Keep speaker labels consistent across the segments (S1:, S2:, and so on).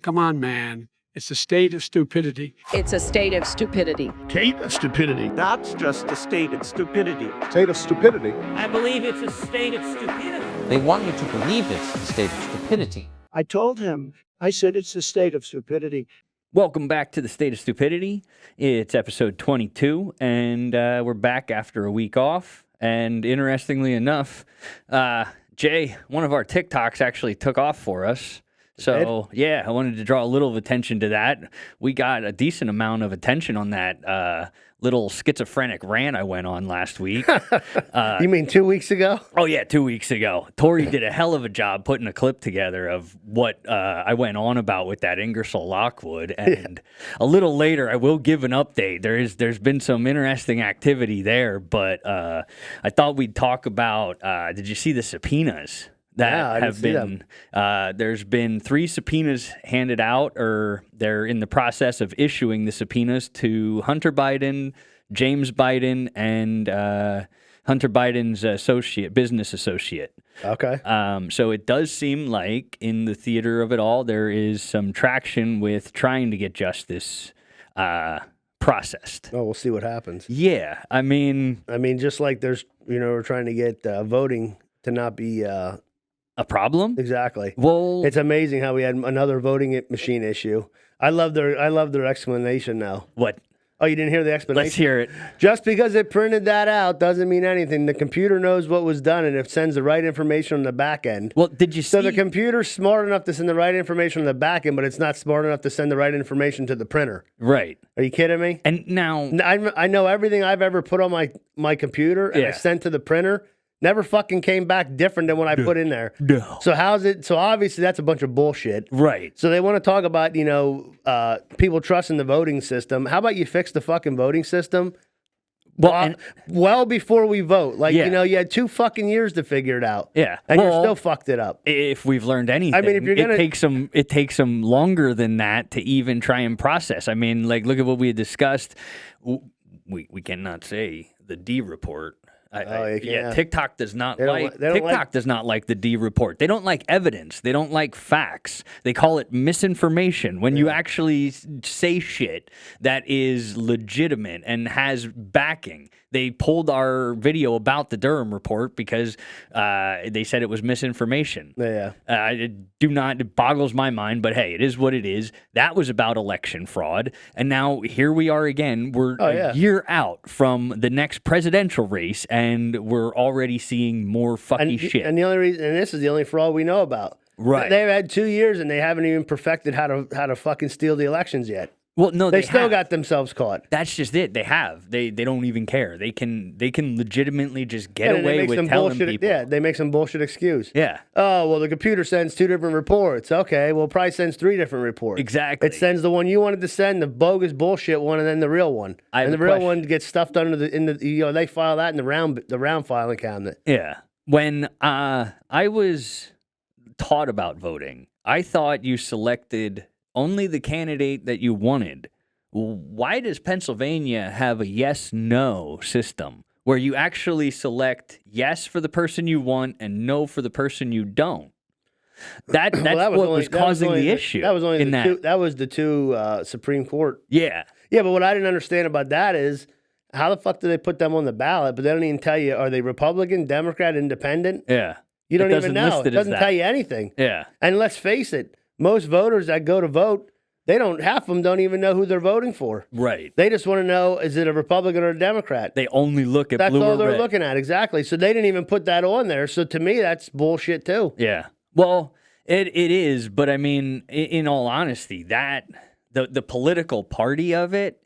S1: Come on, man. It's a state of stupidity.
S2: It's a state of stupidity.
S3: State of stupidity.
S4: That's just a state of stupidity.
S5: State of stupidity.
S6: I believe it's a state of stupidity.
S7: They want you to believe it's the state of stupidity.
S4: I told him. I said it's a state of stupidity.
S8: Welcome back to the State of Stupidity. It's episode 22, and we're back after a week off. And interestingly enough, Jay, one of our TikToks actually took off for us. So, yeah, I wanted to draw a little of attention to that. We got a decent amount of attention on that little schizophrenic rant I went on last week.
S3: You mean 2 weeks ago?
S8: Oh, yeah, 2 weeks ago. Tori did a hell of a job putting a clip together of what I went on about with that Ingersoll Lockwood. And a little later, I will give an update. There's been some interesting activity there, but I thought we'd talk about, did you see the subpoenas? That have been, there's been 3 subpoenas handed out, or they're in the process of issuing the subpoenas to Hunter Biden, James Biden, and Hunter Biden's business associate.
S3: Okay.
S8: So it does seem like in the theater of it all, there is some traction with trying to get justice processed.
S3: Oh, we'll see what happens.
S8: Yeah, I mean,
S3: just like there's, we're trying to get voting to not be
S8: a problem?
S3: Exactly.
S8: Well,
S3: it's amazing how we had another voting machine issue. I love their explanation now.
S8: What?
S3: Oh, you didn't hear the explanation?
S8: Let's hear it.
S3: Just because it printed that out doesn't mean anything. The computer knows what was done, and it sends the right information on the back end.
S8: Well, did you see?
S3: So the computer's smart enough to send the right information on the back end, but it's not smart enough to send the right information to the printer.
S8: Right.
S3: Are you kidding me?
S8: And now
S3: I know everything I've ever put on my computer and I sent to the printer. Never fucking came back different than what I put in there.
S8: No.
S3: So so obviously that's a bunch of bullshit.
S8: Right.
S3: So they want to talk about, people trusting the voting system. How about you fix the fucking voting system? Well, before we vote. Like, you had 2 fucking years to figure it out.
S8: Yeah.
S3: And you still fucked it up.
S8: If we've learned anything,
S3: I mean, if you're gonna,
S8: it takes them longer than that to even try and process. I mean, like, look at what we had discussed. We cannot say the D report. TikTok does not does not like the D report. They don't like evidence. They don't like facts. They call it misinformation. When you actually say shit that is legitimate and has backing. They pulled our video about the Durham report because they said it was misinformation.
S3: Yeah.
S8: It boggles my mind, but hey, it is what it is. That was about election fraud. And now here we are again. We're a year out from the next presidential race, and we're already seeing more fucking shit.
S3: And the only reason, and this is the only fraud we know about.
S8: Right.
S3: They've had 2 years and they haven't even perfected how to fucking steal the elections yet.
S8: Well, no,
S3: they still got themselves caught.
S8: That's just it. They have. They don't even care. They can legitimately just get away with telling people.
S3: Yeah, they make some bullshit excuse.
S8: Yeah.
S3: Oh, well, the computer sends 2 different reports. Okay, well, it probably sends 3 different reports.
S8: Exactly.
S3: It sends the one you wanted to send, the bogus bullshit one, and then the real one. And the real one gets stuffed under they file that in the round filing cabinet.
S8: Yeah. When I was taught about voting, I thought you selected only the candidate that you wanted. Why does Pennsylvania have a yes-no system where you actually select yes for the person you want and no for the person you don't? That's what was causing the issue.
S3: That was only that was the 2 Supreme Court.
S8: Yeah.
S3: Yeah, but what I didn't understand about that is how the fuck do they put them on the ballot, but they don't even tell you, are they Republican, Democrat, Independent?
S8: Yeah.
S3: You don't even know. It doesn't tell you anything.
S8: Yeah.
S3: And let's face it, most voters that go to vote, half of them don't even know who they're voting for.
S8: Right.
S3: They just want to know, is it a Republican or a Democrat?
S8: They only look at blue or red.
S3: That's all they're looking at, exactly. So they didn't even put that on there. So to me, that's bullshit too.
S8: Yeah. Well, it is, but I mean, in all honesty, that the political party of it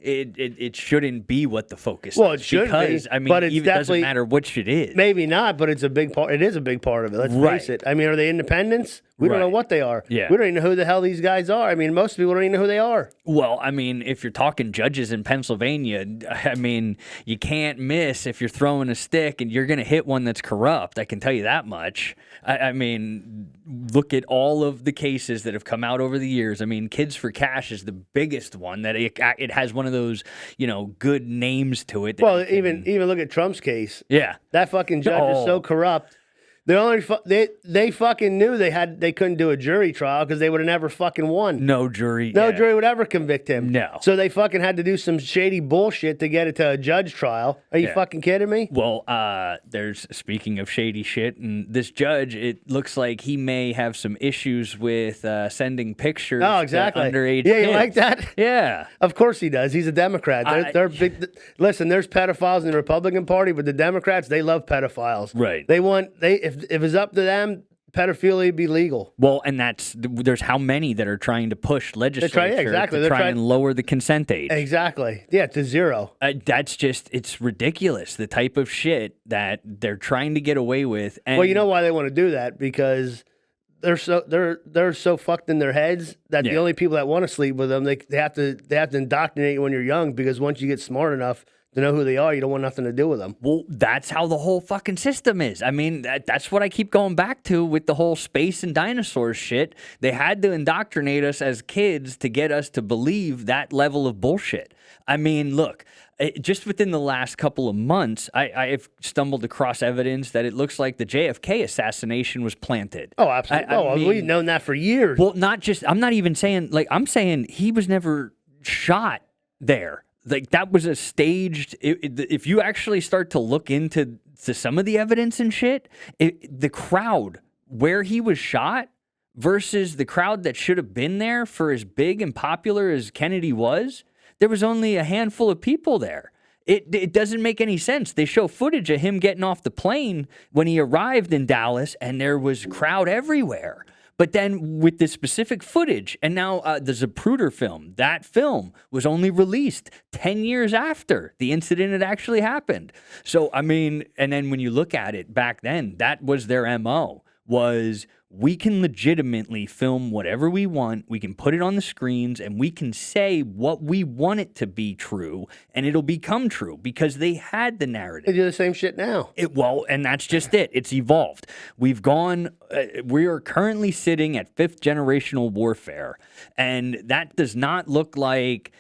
S8: shouldn't be what the focus is.
S3: Well, it should
S8: because,
S3: be,
S8: I mean,
S3: but it
S8: doesn't matter which it is.
S3: Maybe not, but it's a big part. It is a big part of it. Let's face it. I mean, are they independents? We don't know what they are.
S8: Yeah.
S3: We don't even know who the hell these guys are. I mean, most people don't even know who they are.
S8: Well, I mean, if you're talking judges in Pennsylvania, I mean, you can't miss if you're throwing a stick and you're going to hit one that's corrupt. I can tell you that much. I mean, look at all of the cases that have come out over the years. I mean, Kids for Cash is the biggest one that it has one of those, good names to it.
S3: Well, even look at Trump's case.
S8: Yeah.
S3: That fucking judge is so corrupt They fucking knew they couldn't do a jury trial because they would have never fucking won.
S8: No jury.
S3: No
S8: yeah.
S3: jury would ever convict him.
S8: No.
S3: So they fucking had to do some shady bullshit to get it to a judge trial. Are you
S8: Yeah.
S3: fucking kidding me?
S8: Well, there's speaking of shady shit, and this judge, it looks like he may have some issues with sending pictures
S3: Oh, exactly.
S8: to underage
S3: Yeah, you
S8: kids.
S3: like that?
S8: Yeah.
S3: Of course he does. He's a Democrat. They're big. Listen, there's pedophiles in the Republican Party, but the Democrats, they love pedophiles.
S8: Right.
S3: If it's up to them, pedophilia would be legal.
S8: Well, and there's how many that are trying to push legislature
S3: exactly.
S8: to
S3: They're
S8: try
S3: trying-
S8: and lower the consent age.
S3: Exactly. Yeah, to zero.
S8: That's just, it's ridiculous, the type of shit that they're trying to get away with. And
S3: Well, you know why they want to do that? Because they're so fucked in their heads that the only people that want to sleep with them, they have to indoctrinate you when you're young, because once you get smart enough to know who they are, you don't want nothing to do with them.
S8: Well, that's how the whole fucking system is. I mean, that's what I keep going back to with the whole space and dinosaurs shit. They had to indoctrinate us as kids to get us to believe that level of bullshit. I mean, look, just within the last couple of months, I've stumbled across evidence that it looks like the JFK assassination was planted.
S3: Oh, absolutely. We've known that for years.
S8: Well, I'm not even saying, like, I'm saying he was never shot there. Like, that was a staged. If you actually start to look into some of the evidence and shit, the crowd where he was shot versus the crowd that should have been there for as big and popular as Kennedy was, there was only a handful of people there. It doesn't make any sense. They show footage of him getting off the plane when he arrived in Dallas, and there was crowd everywhere. But then with this specific footage, and now the Zapruder film, that film was only released 10 years after the incident had actually happened. So, I mean, and then when you look at it back then, that was their MO, was we can legitimately film whatever we want, we can put it on the screens, and we can say what we want it to be true, and it'll become true because they had the narrative.
S3: They do the same shit now.
S8: Well, and that's just it. It's evolved. We are currently sitting at 5th generational warfare, and that does not look like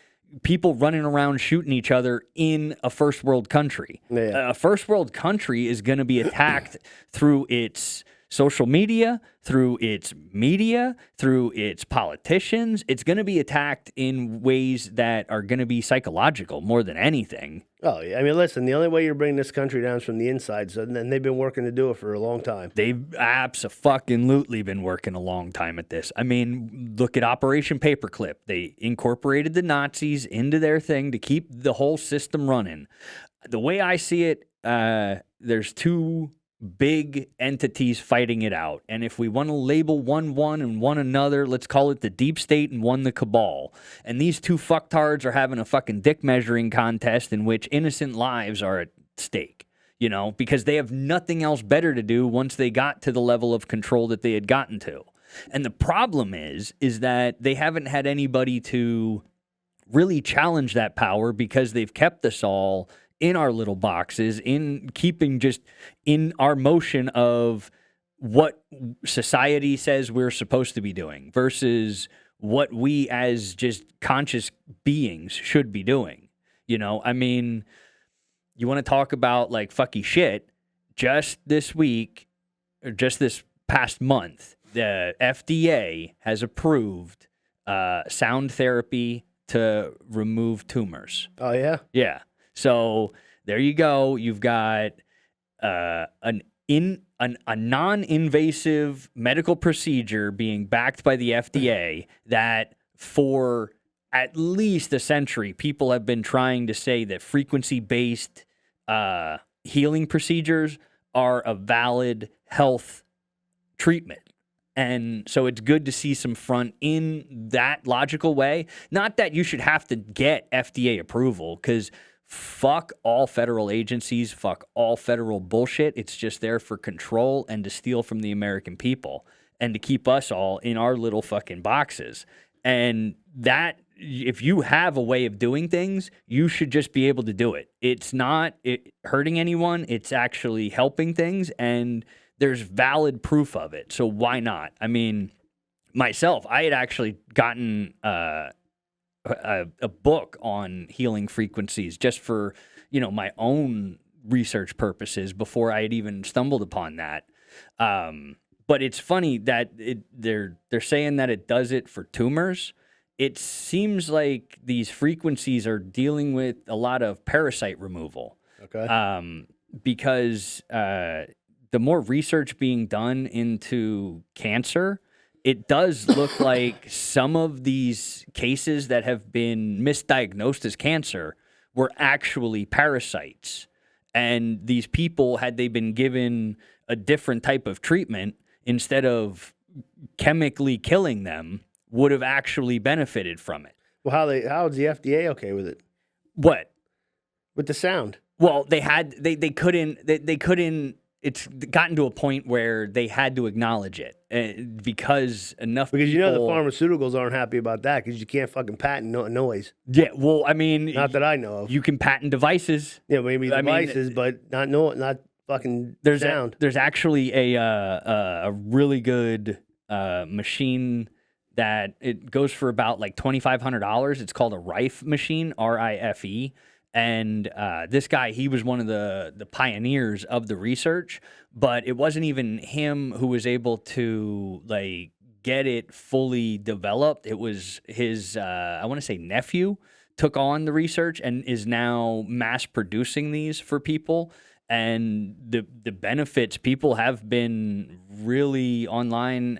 S8: people running around shooting each other in a first world country.
S3: Yeah.
S8: A first world country is going to be attacked through its social media, through its media, through its politicians. It's going to be attacked in ways that are going to be psychological more than anything.
S3: Oh, yeah. I mean, listen, the only way you're bringing this country down is from the inside, so then they've been working to do it for a long time.
S8: They've abso-fucking-lutely been working a long time at this. I mean, look at Operation Paperclip. They incorporated the Nazis into their thing to keep the whole system running. The way I see it, there's two big entities fighting it out. And if we want to label one and one another, let's call it the deep state and one the cabal. And these two fucktards are having a fucking dick measuring contest in which innocent lives are at stake, you know, because they have nothing else better to do once they got to the level of control that they had gotten to. And the problem is that they haven't had anybody to really challenge that power because they've kept us all in our little boxes, in keeping just in our motion of what society says we're supposed to be doing versus what we as just conscious beings should be doing. You know, I mean, you want to talk about like fucky shit. Just this week, or just this past month, the FDA has approved sound therapy to remove tumors.
S3: Oh, yeah?
S8: Yeah. So there you go. You've got a non-invasive medical procedure being backed by the FDA that for at least a century, people have been trying to say that frequency-based healing procedures are a valid health treatment. And so it's good to see some front in that logical way. Not that you should have to get FDA approval, because fuck all federal agencies, fuck all federal bullshit. It's just there for control and to steal from the American people and to keep us all in our little fucking boxes. And that, if you have a way of doing things, you should just be able to do it. It's not hurting anyone. It's actually helping things, and there's valid proof of it. So why not? I mean, myself, I had actually gotten a book on healing frequencies just for, you know, my own research purposes before I had even stumbled upon that. But it's funny that they're saying that it does it for tumors. It seems like these frequencies are dealing with a lot of parasite removal.
S3: Okay.
S8: Because the more research being done into cancer, it does look like some of these cases that have been misdiagnosed as cancer were actually parasites. And these people, had they been given a different type of treatment, instead of chemically killing them, would have actually benefited from it.
S3: Well, how is the FDA okay with it?
S8: What?
S3: With the sound?
S8: Well, they couldn't. It's gotten to a point where they had to acknowledge it because enough
S3: Because
S8: people,
S3: the pharmaceuticals aren't happy about that because you can't fucking patent noise.
S8: Yeah, well, I mean,
S3: Not that I know of.
S8: you can patent devices.
S3: Yeah, maybe devices, but not fucking sound.
S8: There's actually a really good machine that it goes for about like $2,500. It's called a Rife machine, RIFE. And this guy, he was one of the pioneers of the research, but it wasn't even him who was able to like get it fully developed. It was his, I want to say nephew, took on the research and is now mass producing these for people. And the benefits, people have been really online,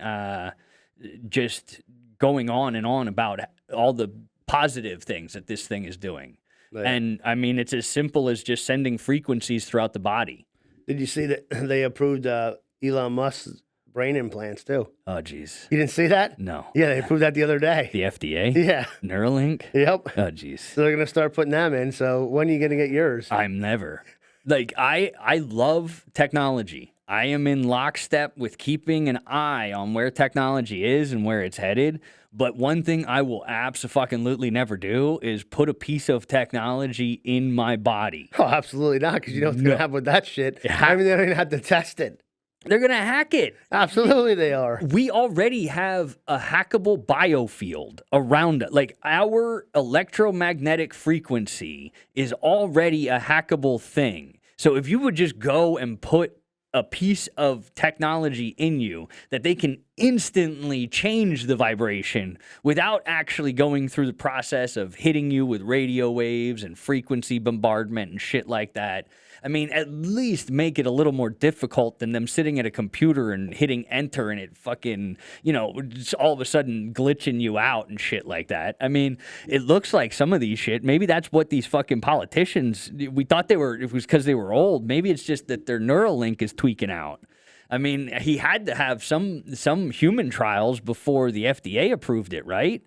S8: just going on and on about all the positive things that this thing is doing.
S3: Right.
S8: And I mean, it's as simple as just sending frequencies throughout the body.
S3: Did you see that they approved Elon Musk's brain implants too?
S8: Oh, geez.
S3: You didn't see that?
S8: No.
S3: Yeah, they approved that the other day.
S8: The FDA?
S3: Yeah.
S8: Neuralink?
S3: Yep.
S8: Oh, geez.
S3: So they're gonna start putting them in. So when are you gonna get yours?
S8: I'm never. Like, I love technology. I am in lockstep with keeping an eye on where technology is and where it's headed. But one thing I will abso-fucking-lutely never do is put a piece of technology in my body.
S3: Oh, absolutely not, because you know what's gonna happen with that shit.
S8: Yeah.
S3: I mean, they don't even have to test it.
S8: They're going to hack it.
S3: Absolutely, they are.
S8: We already have a hackable biofield around it. Like, our electromagnetic frequency is already a hackable thing. So if you would just go and put a piece of technology in you that they can instantly change the vibration without actually going through the process of hitting you with radio waves and frequency bombardment and shit like that. I mean, at least make it a little more difficult than them sitting at a computer and hitting enter and it fucking, just all of a sudden glitching you out and shit like that. I mean, it looks like some of these shit, maybe that's what these fucking politicians, we thought it was because they were old. Maybe it's just that their Neuralink is tweaking out. I mean, he had to have some human trials before the FDA approved it, right?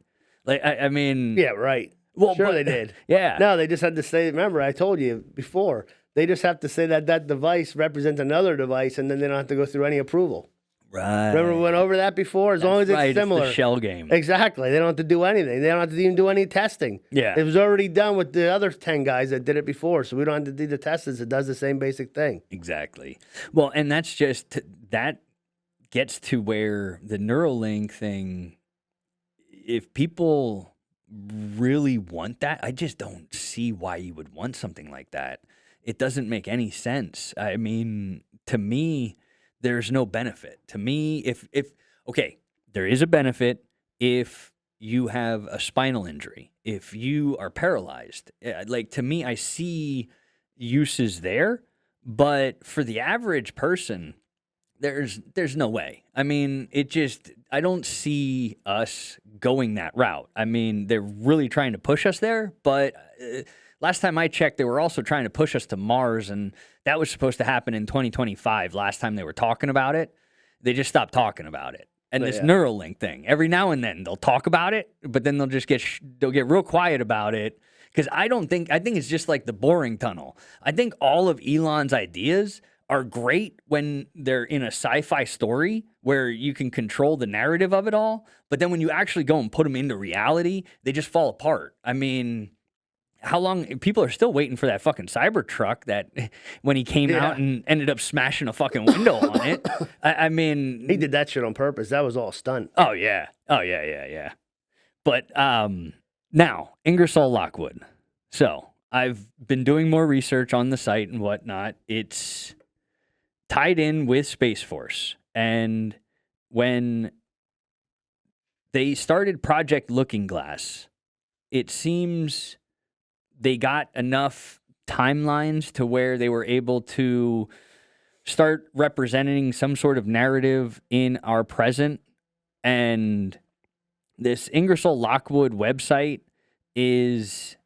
S8: Like, I mean...
S3: Yeah, right.
S8: Well,
S3: sure they did.
S8: Yeah.
S3: No, they just had to say, remember, I told you before, they just have to say that device represents another device, and then they don't have to go through any approval.
S8: Right.
S3: Remember we went over that before? As long as it's similar.
S8: It's the shell game.
S3: Exactly. They don't have to do anything. They don't have to even do any testing.
S8: Yeah.
S3: It was already done with the other 10 guys that did it before, so we don't have to do the tests. It does the same basic thing.
S8: Exactly. Well, and that gets to where the Neuralink thing, if people really want that, I just don't see why you would want something like that. It doesn't make any sense. I mean, to me, there's no benefit. To me, okay, there is a benefit if you have a spinal injury, if you are paralyzed. Like, to me, I see uses there, but for the average person, there's no way. I mean, I don't see us going that route. I mean, they're really trying to push us there, but last time I checked, they were also trying to push us to Mars, and that was supposed to happen in 2025. Last time they were talking about it, they just stopped talking about it. And this Neuralink thing, every now and then they'll talk about it, but then they'll just they'll get real quiet about it. Because I think it's just like the boring tunnel. I think all of Elon's ideas are great when they're in a sci-fi story where you can control the narrative of it all. But then when you actually go and put them into reality, they just fall apart. I mean, how long? People are still waiting for that fucking Cybertruck that when he came out and ended up smashing a fucking window on it. I mean,
S3: he did that shit on purpose. That was all stunt.
S8: Oh, yeah. Yeah. But now, Ingersoll Lockwood. So I've been doing more research on the site and whatnot. It's tied in with Space Force. And when they started Project Looking Glass, it seems they got enough timelines to where they were able to start representing some sort of narrative in our present. And this Ingersoll Lockwood website is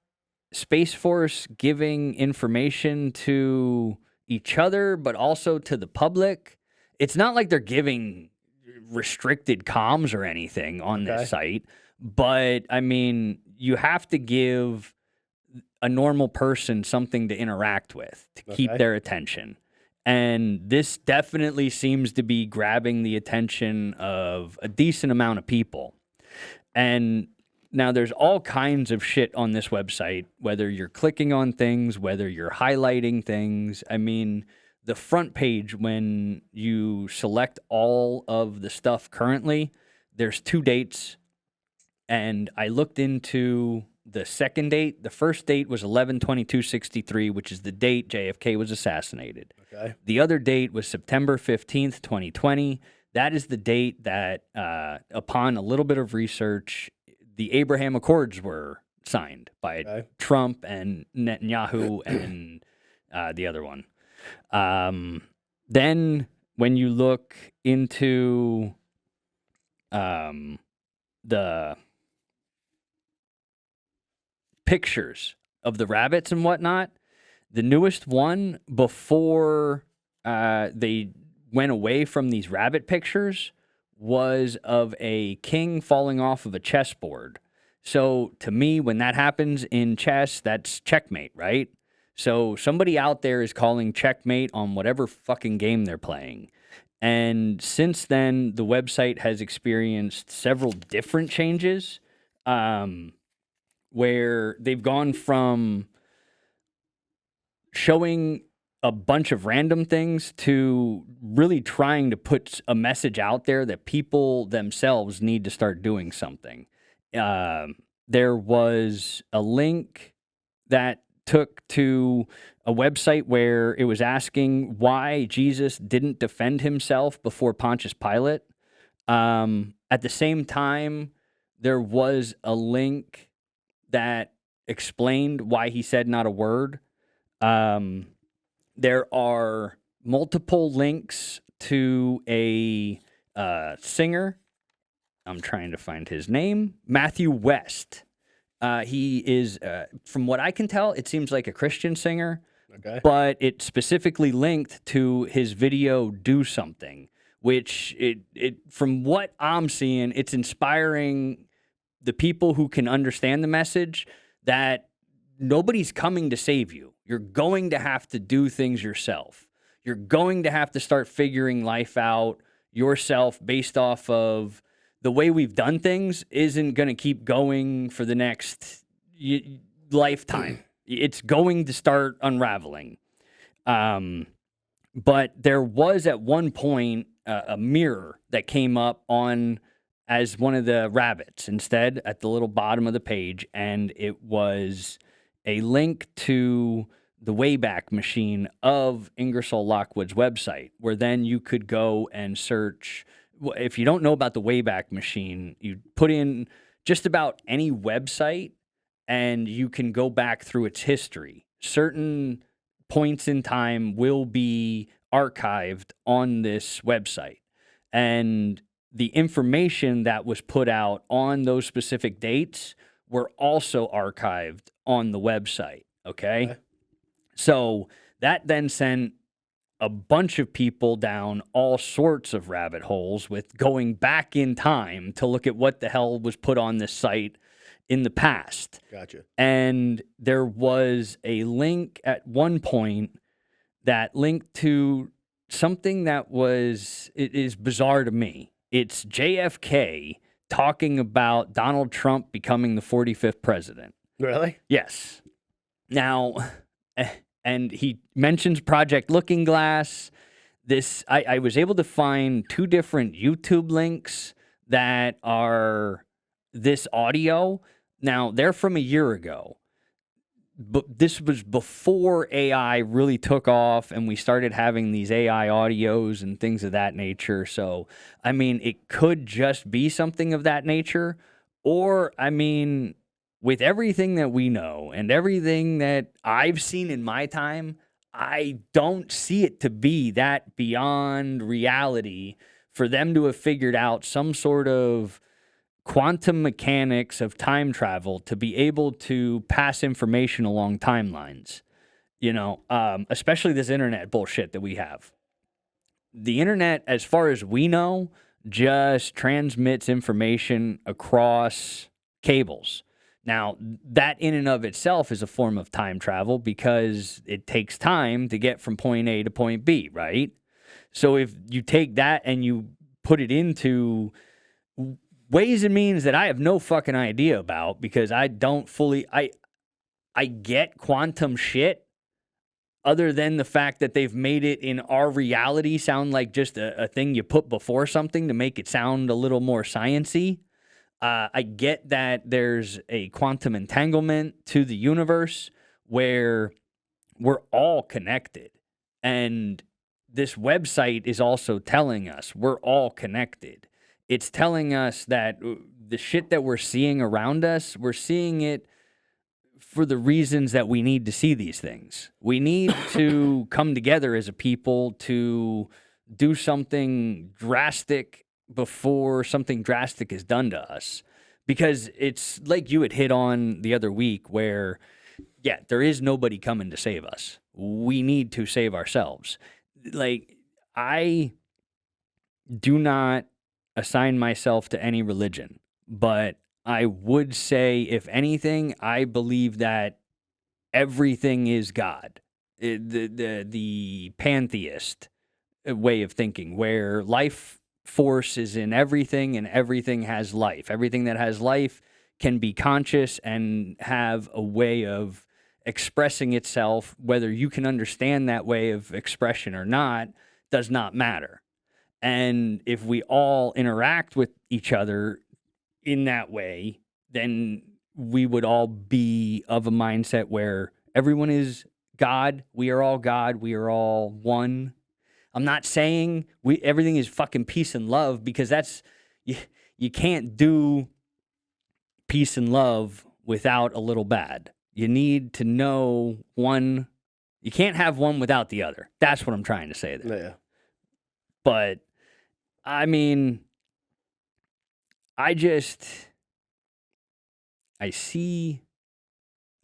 S8: Space Force giving information to each other, but also to the public. It's not like they're giving restricted comms or anything on this site, but I mean, you have to give a normal person something to interact with to keep their attention. And this definitely seems to be grabbing the attention of a decent amount of people. And now there's all kinds of shit on this website, whether you're clicking on things, whether you're highlighting things. I mean, the front page, when you select all of the stuff currently, there's 2 dates. And I looked into the second date. The first date was 11/22/63, which is the date JFK was assassinated.
S3: Okay.
S8: The other date was September 15th, 2020. That is the date that, upon a little bit of research, the Abraham Accords were signed by Trump and Netanyahu and the other one. Then when you look into the pictures of the rabbits and whatnot, the newest one before they went away from these rabbit pictures was of a king falling off of a chessboard. So to me, when that happens in chess, that's checkmate, right? So somebody out there is calling checkmate on whatever fucking game they're playing. And since then, the website has experienced several different changes, where they've gone from showing a bunch of random things to really trying to put a message out there that people themselves need to start doing something. There was a link that took to a website where it was asking why Jesus didn't defend himself before Pontius Pilate. At the same time, there was a link that explained why he said not a word. There are multiple links to a singer. I'm trying to find his name. Matthew West. He is, from what I can tell, it seems like a Christian singer. Okay. But it specifically linked to his video Do Something, which from what I'm seeing, it's inspiring the people who can understand the message that nobody's coming to save you. You're going to have to do things yourself. You're going to have to start figuring life out yourself based off of the way we've done things isn't going to keep going for the next lifetime. It's going to start unraveling. But there was at one point a mirror that came up on as one of the rabbits instead at the little bottom of the page, and it was a link to the Wayback Machine of Ingersoll Lockwood's website, where then you could go and search. If you don't know about the Wayback Machine, you put in just about any website and you can go back through its history. Certain points in time will be archived on this website. And the information that was put out on those specific dates were also archived on the website, okay? So that then sent a bunch of people down all sorts of rabbit holes with going back in time to look at what the hell was put on this site in the past.
S3: Gotcha.
S8: And there was a link at one point that linked to something that it is bizarre to me. It's JFK talking about Donald Trump becoming the 45th president.
S3: Really?
S8: Yes. Now, and he mentions Project Looking Glass. I was able to find 2 different YouTube links that are this audio. Now, they're from a year ago. but this was before AI really took off and we started having these AI audios and things of that nature. So, I mean, it could just be something of that nature. Or, I mean, with everything that we know and everything that I've seen in my time, I don't see it to be that beyond reality for them to have figured out some sort of quantum mechanics of time travel to be able to pass information along timelines, especially this internet bullshit that we have. The internet, as far as we know, just transmits information across cables. Now, that in and of itself is a form of time travel because it takes time to get from point A to point B, right? So if you take that and you put it into ways and means that I have no fucking idea about because I don't fully I get quantum shit other than the fact that they've made it in our reality sound like just a thing you put before something to make it sound a little more science-y. I get that there's a quantum entanglement to the universe where we're all connected. And this website is also telling us we're all connected. It's telling us that the shit that we're seeing around us, we're seeing it for the reasons that we need to see these things. We need to come together as a people to do something drastic before something drastic is done to us. Because it's like you had hit on the other week where, yeah, there is nobody coming to save us. We need to save ourselves. Like, I do not assign myself to any religion, but I would say, if anything, I believe that everything is God. The pantheist way of thinking, where life force is in everything and everything has life. Everything that has life can be conscious and have a way of expressing itself. Whether you can understand that way of expression or not does not matter. And if we all interact with each other in that way, then we would all be of a mindset where everyone is God. We are all God. We are all one. I'm not saying everything is fucking peace and love, because that's you can't do peace and love without a little bad. You need to know one. You can't have one without the other. That's what I'm trying to say there.
S3: Yeah.
S8: But I mean, I see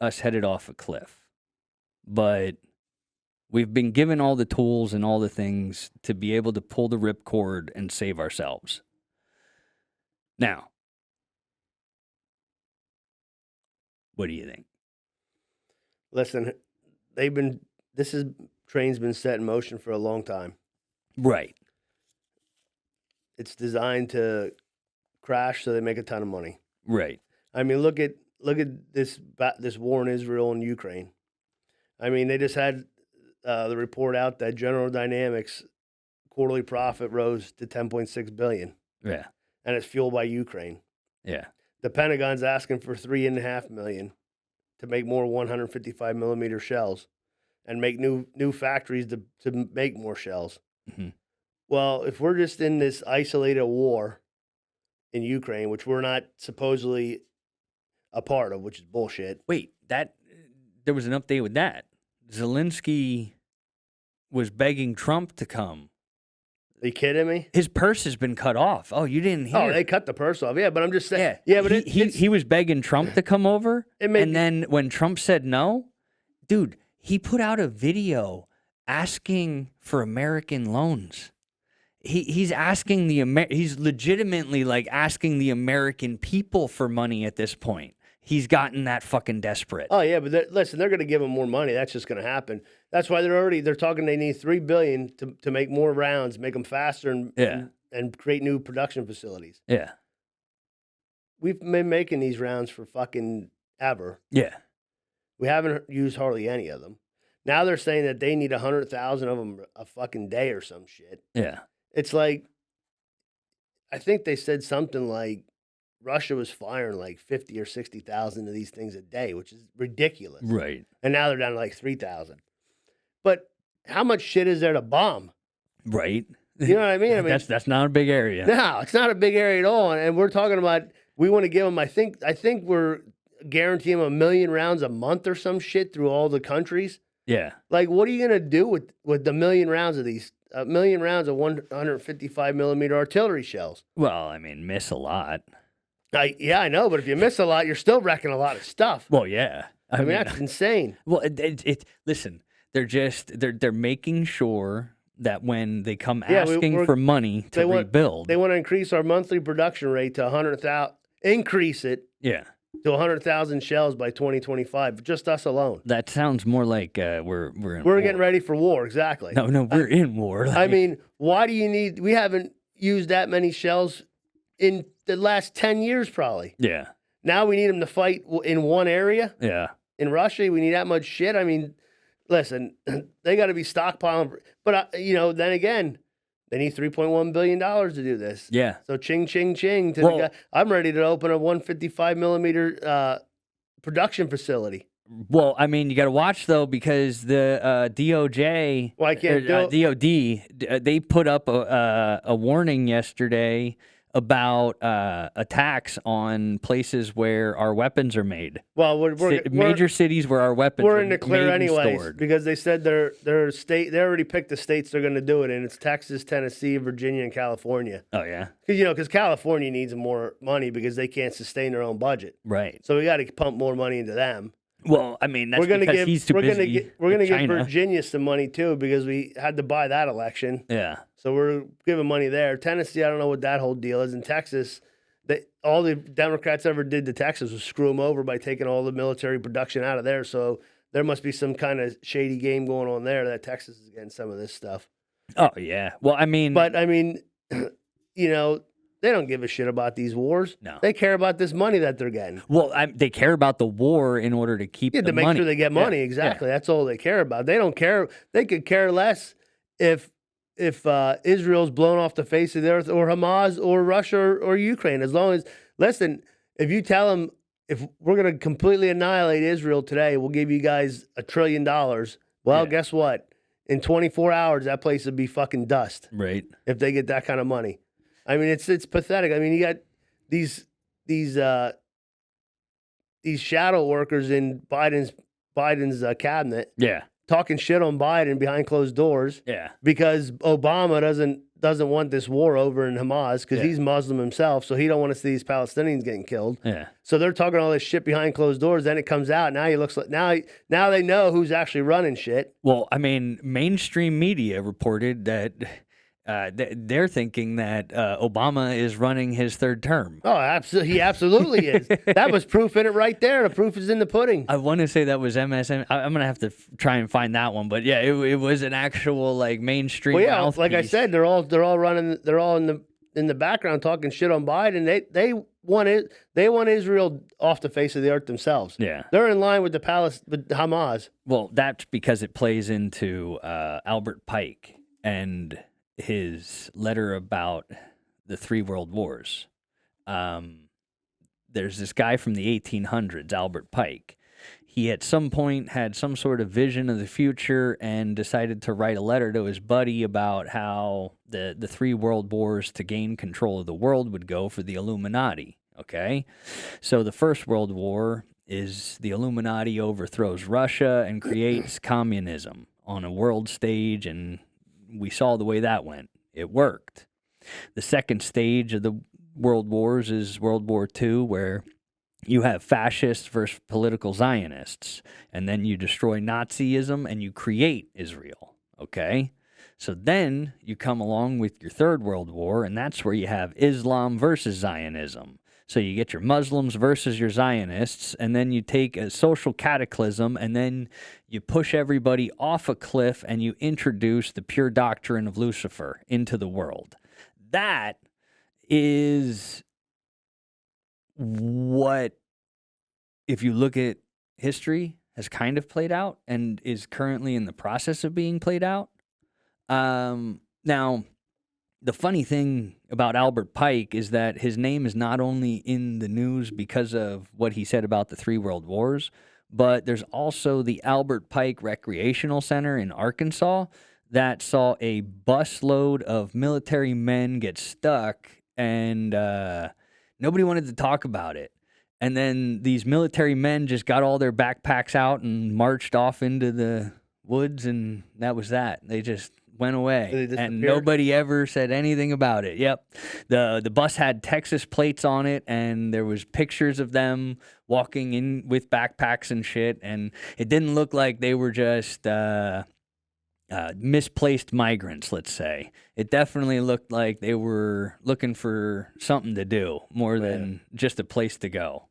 S8: us headed off a cliff, but we've been given all the tools and all the things to be able to pull the ripcord and save ourselves. Now, what do you think?
S3: Listen, train's been set in motion for a long time.
S8: Right.
S3: It's designed to crash so they make a ton of money.
S8: Right.
S3: I mean, look at this war in Israel and Ukraine. I mean, they just had the report out that General Dynamics quarterly profit rose to $10.6 billion.
S8: Yeah.
S3: And it's fueled by Ukraine.
S8: Yeah.
S3: The Pentagon's asking for $3.5 million to make more 155 millimeter shells and make new factories to make more shells.
S8: Mm-hmm.
S3: Well, if we're just in this isolated war in Ukraine, which we're not supposedly a part of, which is bullshit.
S8: Wait, there was an update with that. Zelensky was begging Trump to come.
S3: Are you kidding me?
S8: His purse has been cut off. Oh, you didn't hear?
S3: Oh, they cut the purse off. Yeah, but I'm just saying.
S8: Yeah,
S3: but
S8: he was begging Trump to come over,
S3: and
S8: then when Trump said no, dude, he put out a video asking for American loans. He's asking he's legitimately like asking the American people for money at this point. He's gotten that fucking desperate.
S3: Oh yeah, but listen, they're going to give him more money. That's just going to happen. That's why they're talking. They need $3 billion to make more rounds, make them faster, and create new production facilities.
S8: Yeah,
S3: we've been making these rounds for fucking ever.
S8: Yeah,
S3: we haven't used hardly any of them. Now they're saying that they need 100,000 of them a fucking day or some shit.
S8: Yeah,
S3: it's like, I think they said something like Russia was firing like 50 or 60,000 of these things a day, which is ridiculous.
S8: Right.
S3: And now they're down to like 3,000. But how much shit is there to bomb?
S8: Right.
S3: You know what I mean?
S8: That's not a big area.
S3: No, it's not a big area at all. And we're talking about we want to give them. I think we're guaranteeing them 1 million rounds a month or some shit through all the countries.
S8: Yeah.
S3: Like, what are you gonna do with the 1 million rounds of these? 1 million rounds of 155 millimeter artillery shells.
S8: Well, I mean, miss a lot.
S3: Yeah, I know, but if you miss a lot, you're still wrecking a lot of stuff.
S8: Well, yeah.
S3: I mean that's insane.
S8: Well, listen, they're making sure that when they come asking for money to rebuild,
S3: they want to increase our monthly production rate to 100,000. Increase it.
S8: Yeah.
S3: To 100,000 shells by 2025, just us alone.
S8: That sounds more like we're in
S3: We're getting ready for war, exactly.
S8: No, we're in war.
S3: I mean, why do you need? We haven't used that many shells in the last 10 years, probably.
S8: Yeah.
S3: Now we need them to fight in one area.
S8: Yeah.
S3: In Russia, we need that much shit. I mean, listen, they got to be stockpiling. But then again, they need $3.1 billion to do this.
S8: Yeah.
S3: So ching, ching, ching. To the guy. I'm ready to open a 155 millimeter production facility.
S8: Well, I mean, you got to watch, though, because the DOJ,
S3: well, I can't
S8: DOD, they put up a warning yesterday about attacks on places where our weapons are made.
S3: Well, we're
S8: major cities where our weapons
S3: we're
S8: are
S3: in the clear anyways
S8: stored.
S3: Because they said their state. They already picked the states they're going to do it in. It's Texas, Tennessee, Virginia, and California.
S8: Oh yeah,
S3: because California needs more money because they can't sustain their own budget.
S8: Right.
S3: So we got to pump more money into them.
S8: Well, I mean, that's because he's too busy.
S3: We're gonna give Virginia some money too because we had to buy that election.
S8: Yeah.
S3: So we're giving money there. Tennessee, I don't know what that whole deal is. In Texas, all the Democrats ever did to Texas was screw them over by taking all the military production out of there. So there must be some kind of shady game going on there that Texas is getting some of this stuff.
S8: Oh yeah. Well, I mean,
S3: they don't give a shit about these wars.
S8: No.
S3: They care about this money that they're getting.
S8: Well, they care about the war in order to keep the
S3: to make
S8: money.
S3: sure they get money.
S8: Yeah.
S3: Exactly. Yeah. That's all they care about. They don't care. They could care less if Israel's blown off the face of the earth or Hamas or Russia or Ukraine. As long as, listen, if you tell them, if we're going to completely annihilate Israel today, we'll give you guys $1 trillion. Well, guess what? In 24 hours, that place would be fucking dust.
S8: Right.
S3: If they get that kind of money. I mean, it's pathetic. I mean, you got these shadow workers in Biden's cabinet, talking shit on Biden behind closed doors, because Obama doesn't want this war over in Hamas because he's Muslim himself, so he don't want to see these Palestinians getting killed.
S8: Yeah.
S3: So they're talking all this shit behind closed doors. Then it comes out. Now he looks like now they know who's actually running shit.
S8: Well, I mean, mainstream media reported that. They're thinking that Obama is running his third term.
S3: Oh, absolutely. He absolutely is. That was proof in it right there. The proof is in the pudding.
S8: I want to say that was MSN. I'm going to have to try and find that one. But yeah, it was an actual mainstream.
S3: Well, yeah,
S8: mouthpiece.
S3: like I said, they're all running. They're all in the background talking shit on Biden. They want it. They want Israel off the face of the earth themselves.
S8: Yeah,
S3: they're in line with with Hamas.
S8: Well, that's because it plays into Albert Pike and his letter about the 3 world wars. There's this guy from the 1800s, Albert Pike. He at some point had some sort of vision of the future and decided to write a letter to his buddy about how the 3 world wars to gain control of the world would go for the Illuminati. Okay? So the First World War is the Illuminati overthrows Russia and creates communism on a world stage, and we saw the way that went. It worked. The second stage of the world wars is World War II, where you have fascists versus political Zionists, and then you destroy Nazism and you create Israel, okay? So then you come along with your Third World War, and that's where you have Islam versus Zionism. So you get your Muslims versus your Zionists, and then you take a social cataclysm, and then you push everybody off a cliff, and you introduce the pure doctrine of Lucifer into the world. That is what, if you look at history, has kind of played out and is currently in the process of being played out. Now, the funny thing about Albert Pike is that his name is not only in the news because of what he said about the 3 World Wars, but there's also the Albert Pike Recreational Center in Arkansas that saw a busload of military men get stuck, and nobody wanted to talk about it. And then these military men just got all their backpacks out and marched off into the woods, and that was that. They just went away, and nobody ever said anything about it. Yep, the bus had Texas plates on it, and there was pictures of them walking in with backpacks and shit, and it didn't look like they were just misplaced migrants, let's say. It definitely looked like they were looking for something to do more than just a place to go.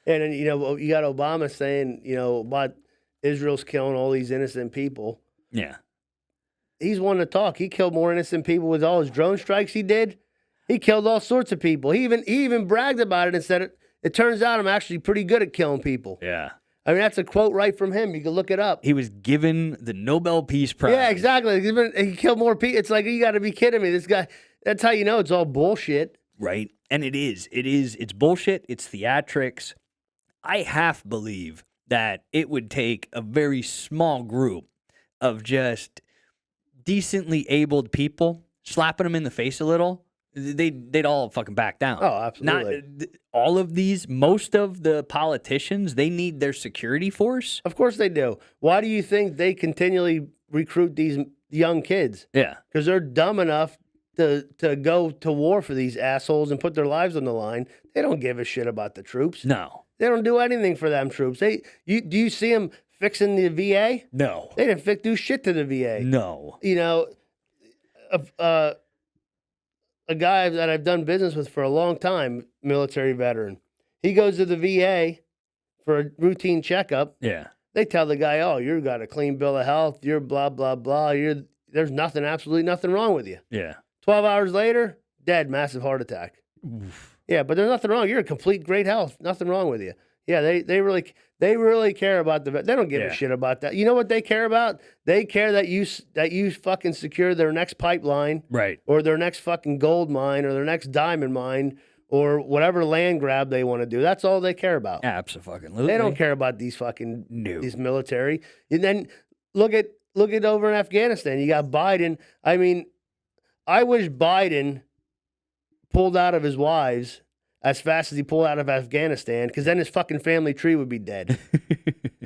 S3: And then, you got Obama saying, about Israel's killing all these innocent people.
S8: Yeah.
S3: He's one to talk. He killed more innocent people with all his drone strikes he did. He killed all sorts of people. He even bragged about it and said, it turns out I'm actually pretty good at killing people.
S8: Yeah.
S3: I mean, that's a quote right from him. You can look it up.
S8: He was given the Nobel Peace Prize.
S3: Yeah, exactly. He killed more people. It's like, you got to be kidding me. This guy, that's how you know it's all bullshit.
S8: Right. And it is. It's bullshit. It's theatrics. I half believe that it would take a very small group of just decently abled people slapping them in the face a little. They'd all fucking back down.
S3: Oh, absolutely.
S8: Not all of these, most of the politicians, they need their security force.
S3: Of course they do. Why do you think they continually recruit these young kids?
S8: Yeah.
S3: Because they're dumb enough to go to war for these assholes and put their lives on the line. They don't give a shit about the troops.
S8: No.
S3: They don't do anything for them troops. Do you see them fixing the VA?
S8: No.
S3: They didn't do shit to the VA.
S8: No.
S3: A guy that I've done business with for a long time, military veteran, he goes to the VA for a routine checkup.
S8: Yeah.
S3: They tell the guy, "Oh, you've got a clean bill of health. You're blah blah blah. There's absolutely nothing wrong with you."
S8: Yeah.
S3: 12 hours later, dead, massive heart attack.
S8: Oof.
S3: Yeah, but there's nothing wrong. You're in complete great health. Nothing wrong with you. Yeah, they really care about they don't give a shit about that. You know what they care about? They care that you fucking secure their next pipeline,
S8: right,
S3: or their next fucking gold mine, or their next diamond mine, or whatever land grab they want to do. That's all they care about.
S8: Absolutely.
S3: They don't care about these fucking these military. And then look at over in Afghanistan. You got Biden. I mean, I wish Biden pulled out of his wives as fast as he pulled out of Afghanistan, because then his fucking family tree would be dead.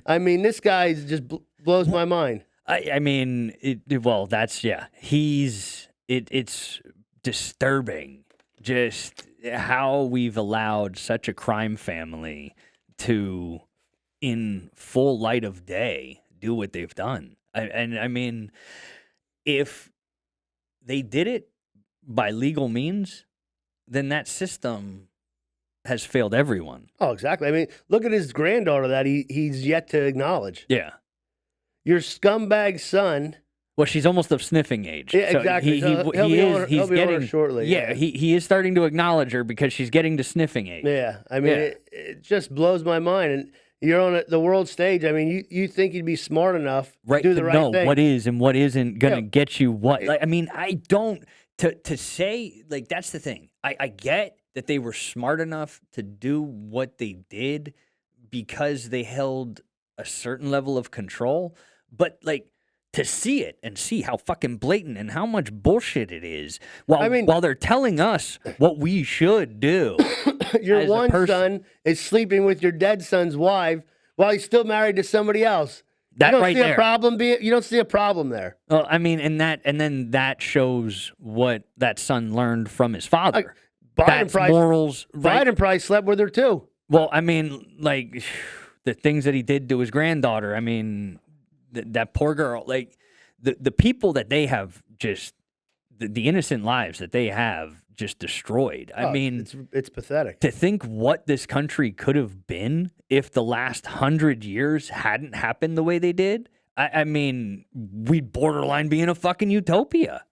S3: I mean, this guy just blows my mind.
S8: I mean, that's, yeah. It's disturbing just how we've allowed such a crime family to, in full light of day, do what they've done. I mean, if they did it by legal means, then that system has failed everyone.
S3: Oh, exactly. I mean, look at his granddaughter that he's yet to acknowledge.
S8: Yeah.
S3: Your scumbag son.
S8: Well, she's almost of sniffing age.
S3: Yeah, exactly.
S8: So he's getting shortly. Yeah, he is starting to acknowledge her because she's getting to sniffing age.
S3: Yeah, I mean, it just blows my mind. And you're on the world stage. I mean, you think you'd be smart enough to do the right
S8: know
S3: thing.
S8: What is and what isn't going to get you what. Like, I mean, I don't to say, like, that's the thing. I get that they were smart enough to do what they did because they held a certain level of control, but like to see it and see how fucking blatant and how much bullshit it is while they're telling us what we should do.
S3: Your one son is sleeping with your dead son's wife while he's still married to somebody else.
S8: That
S3: you don't
S8: right
S3: see
S8: there.
S3: You don't see a problem there.
S8: Well, I mean, and then that shows what that son learned from his father. That's morals. Right?
S3: Biden probably slept with her too.
S8: Well, I mean, like the things that he did to his granddaughter. I mean, that poor girl. Like the people that they have just the innocent lives that they have just destroyed. I mean,
S3: it's pathetic
S8: to think what this country could have been if the last 100 years hadn't happened the way they did. I mean, we'd borderline be in a fucking utopia.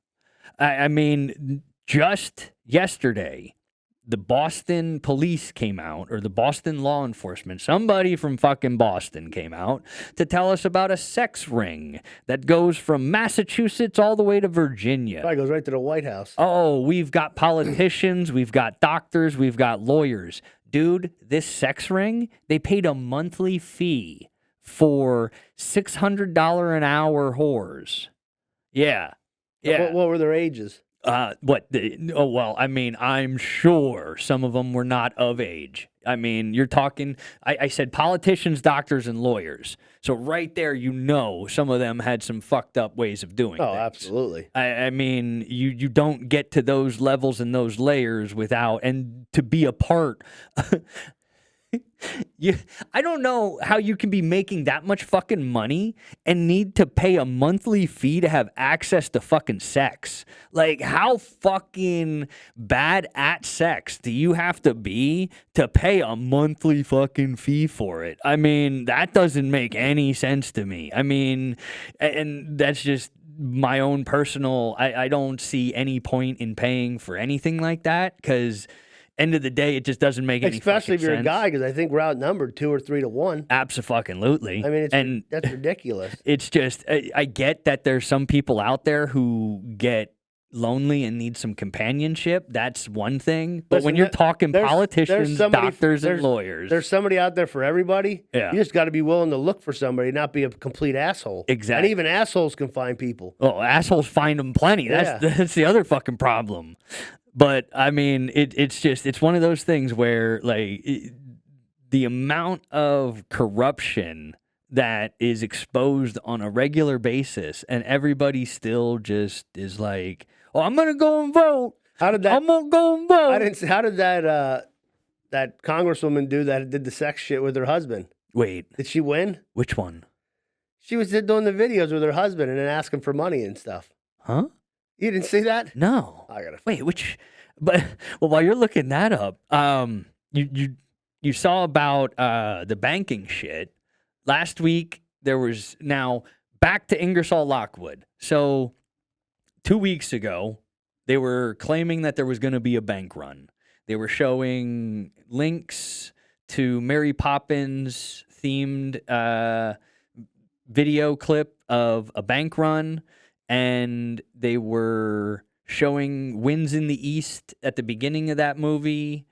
S8: I mean, just yesterday, the Boston police came out, or the Boston law enforcement, somebody from fucking Boston came out to tell us about a sex ring that goes from Massachusetts all the way to Virginia.
S3: Probably goes right to the White House.
S8: Oh, we've got politicians, we've got doctors, we've got lawyers. Dude, this sex ring, they paid a monthly fee for $600 an hour whores. Yeah. Yeah.
S3: What were their ages?
S8: I mean, I'm sure some of them were not of age. I mean, you're talking, I said politicians, doctors, and lawyers. So right there, some of them had some fucked up ways of doing things.
S3: Absolutely.
S8: I mean, you don't get to those levels and those layers without, and to be a part. I don't know how you can be making that much fucking money and need to pay a monthly fee to have access to fucking sex. Like, how fucking bad at sex do you have to be to pay a monthly fucking fee for it? I mean, that doesn't make any sense to me. I mean, and that's just my own personal, I don't see any point in paying for anything like that, because end of the day, it just doesn't make any
S3: Especially if you're
S8: sense.
S3: a guy, because I think we're outnumbered 2 or 3 to 1.
S8: Abso-fucking-lutely.
S3: I mean, that's ridiculous.
S8: It's just, I get that there's some people out there who get lonely and need some companionship. That's one thing. But
S3: Listen,
S8: when you're talking
S3: there's
S8: politicians, doctors, and
S3: there's
S8: lawyers.
S3: There's somebody out there for everybody.
S8: Yeah.
S3: You just got to be willing to look for somebody, not be a complete asshole.
S8: Exactly.
S3: And even assholes can find people.
S8: Oh, assholes find them plenty. That's the other fucking problem. But I mean, it's one of those things where, like, the amount of corruption that is exposed on a regular basis, and everybody still just is like, "Oh, I'm gonna go and vote. I'm gonna go and vote."
S3: I didn't see. How did that congresswoman do that? Did the sex shit with her husband?
S8: Wait,
S3: Did she win?
S8: which one?
S3: She was doing the videos with her husband and then asking for money and stuff.
S8: Huh?
S3: You didn't see that?
S8: No.
S3: I gotta.
S8: Wait, which? But well, while you're looking that up, you saw about the banking shit last week. There was now back to Ingersoll Lockwood. So 2 weeks ago, they were claiming that there was going to be a bank run. They were showing links to Mary Poppins themed video clip of a bank run, and they were showing Winds in the East at the beginning of that movie.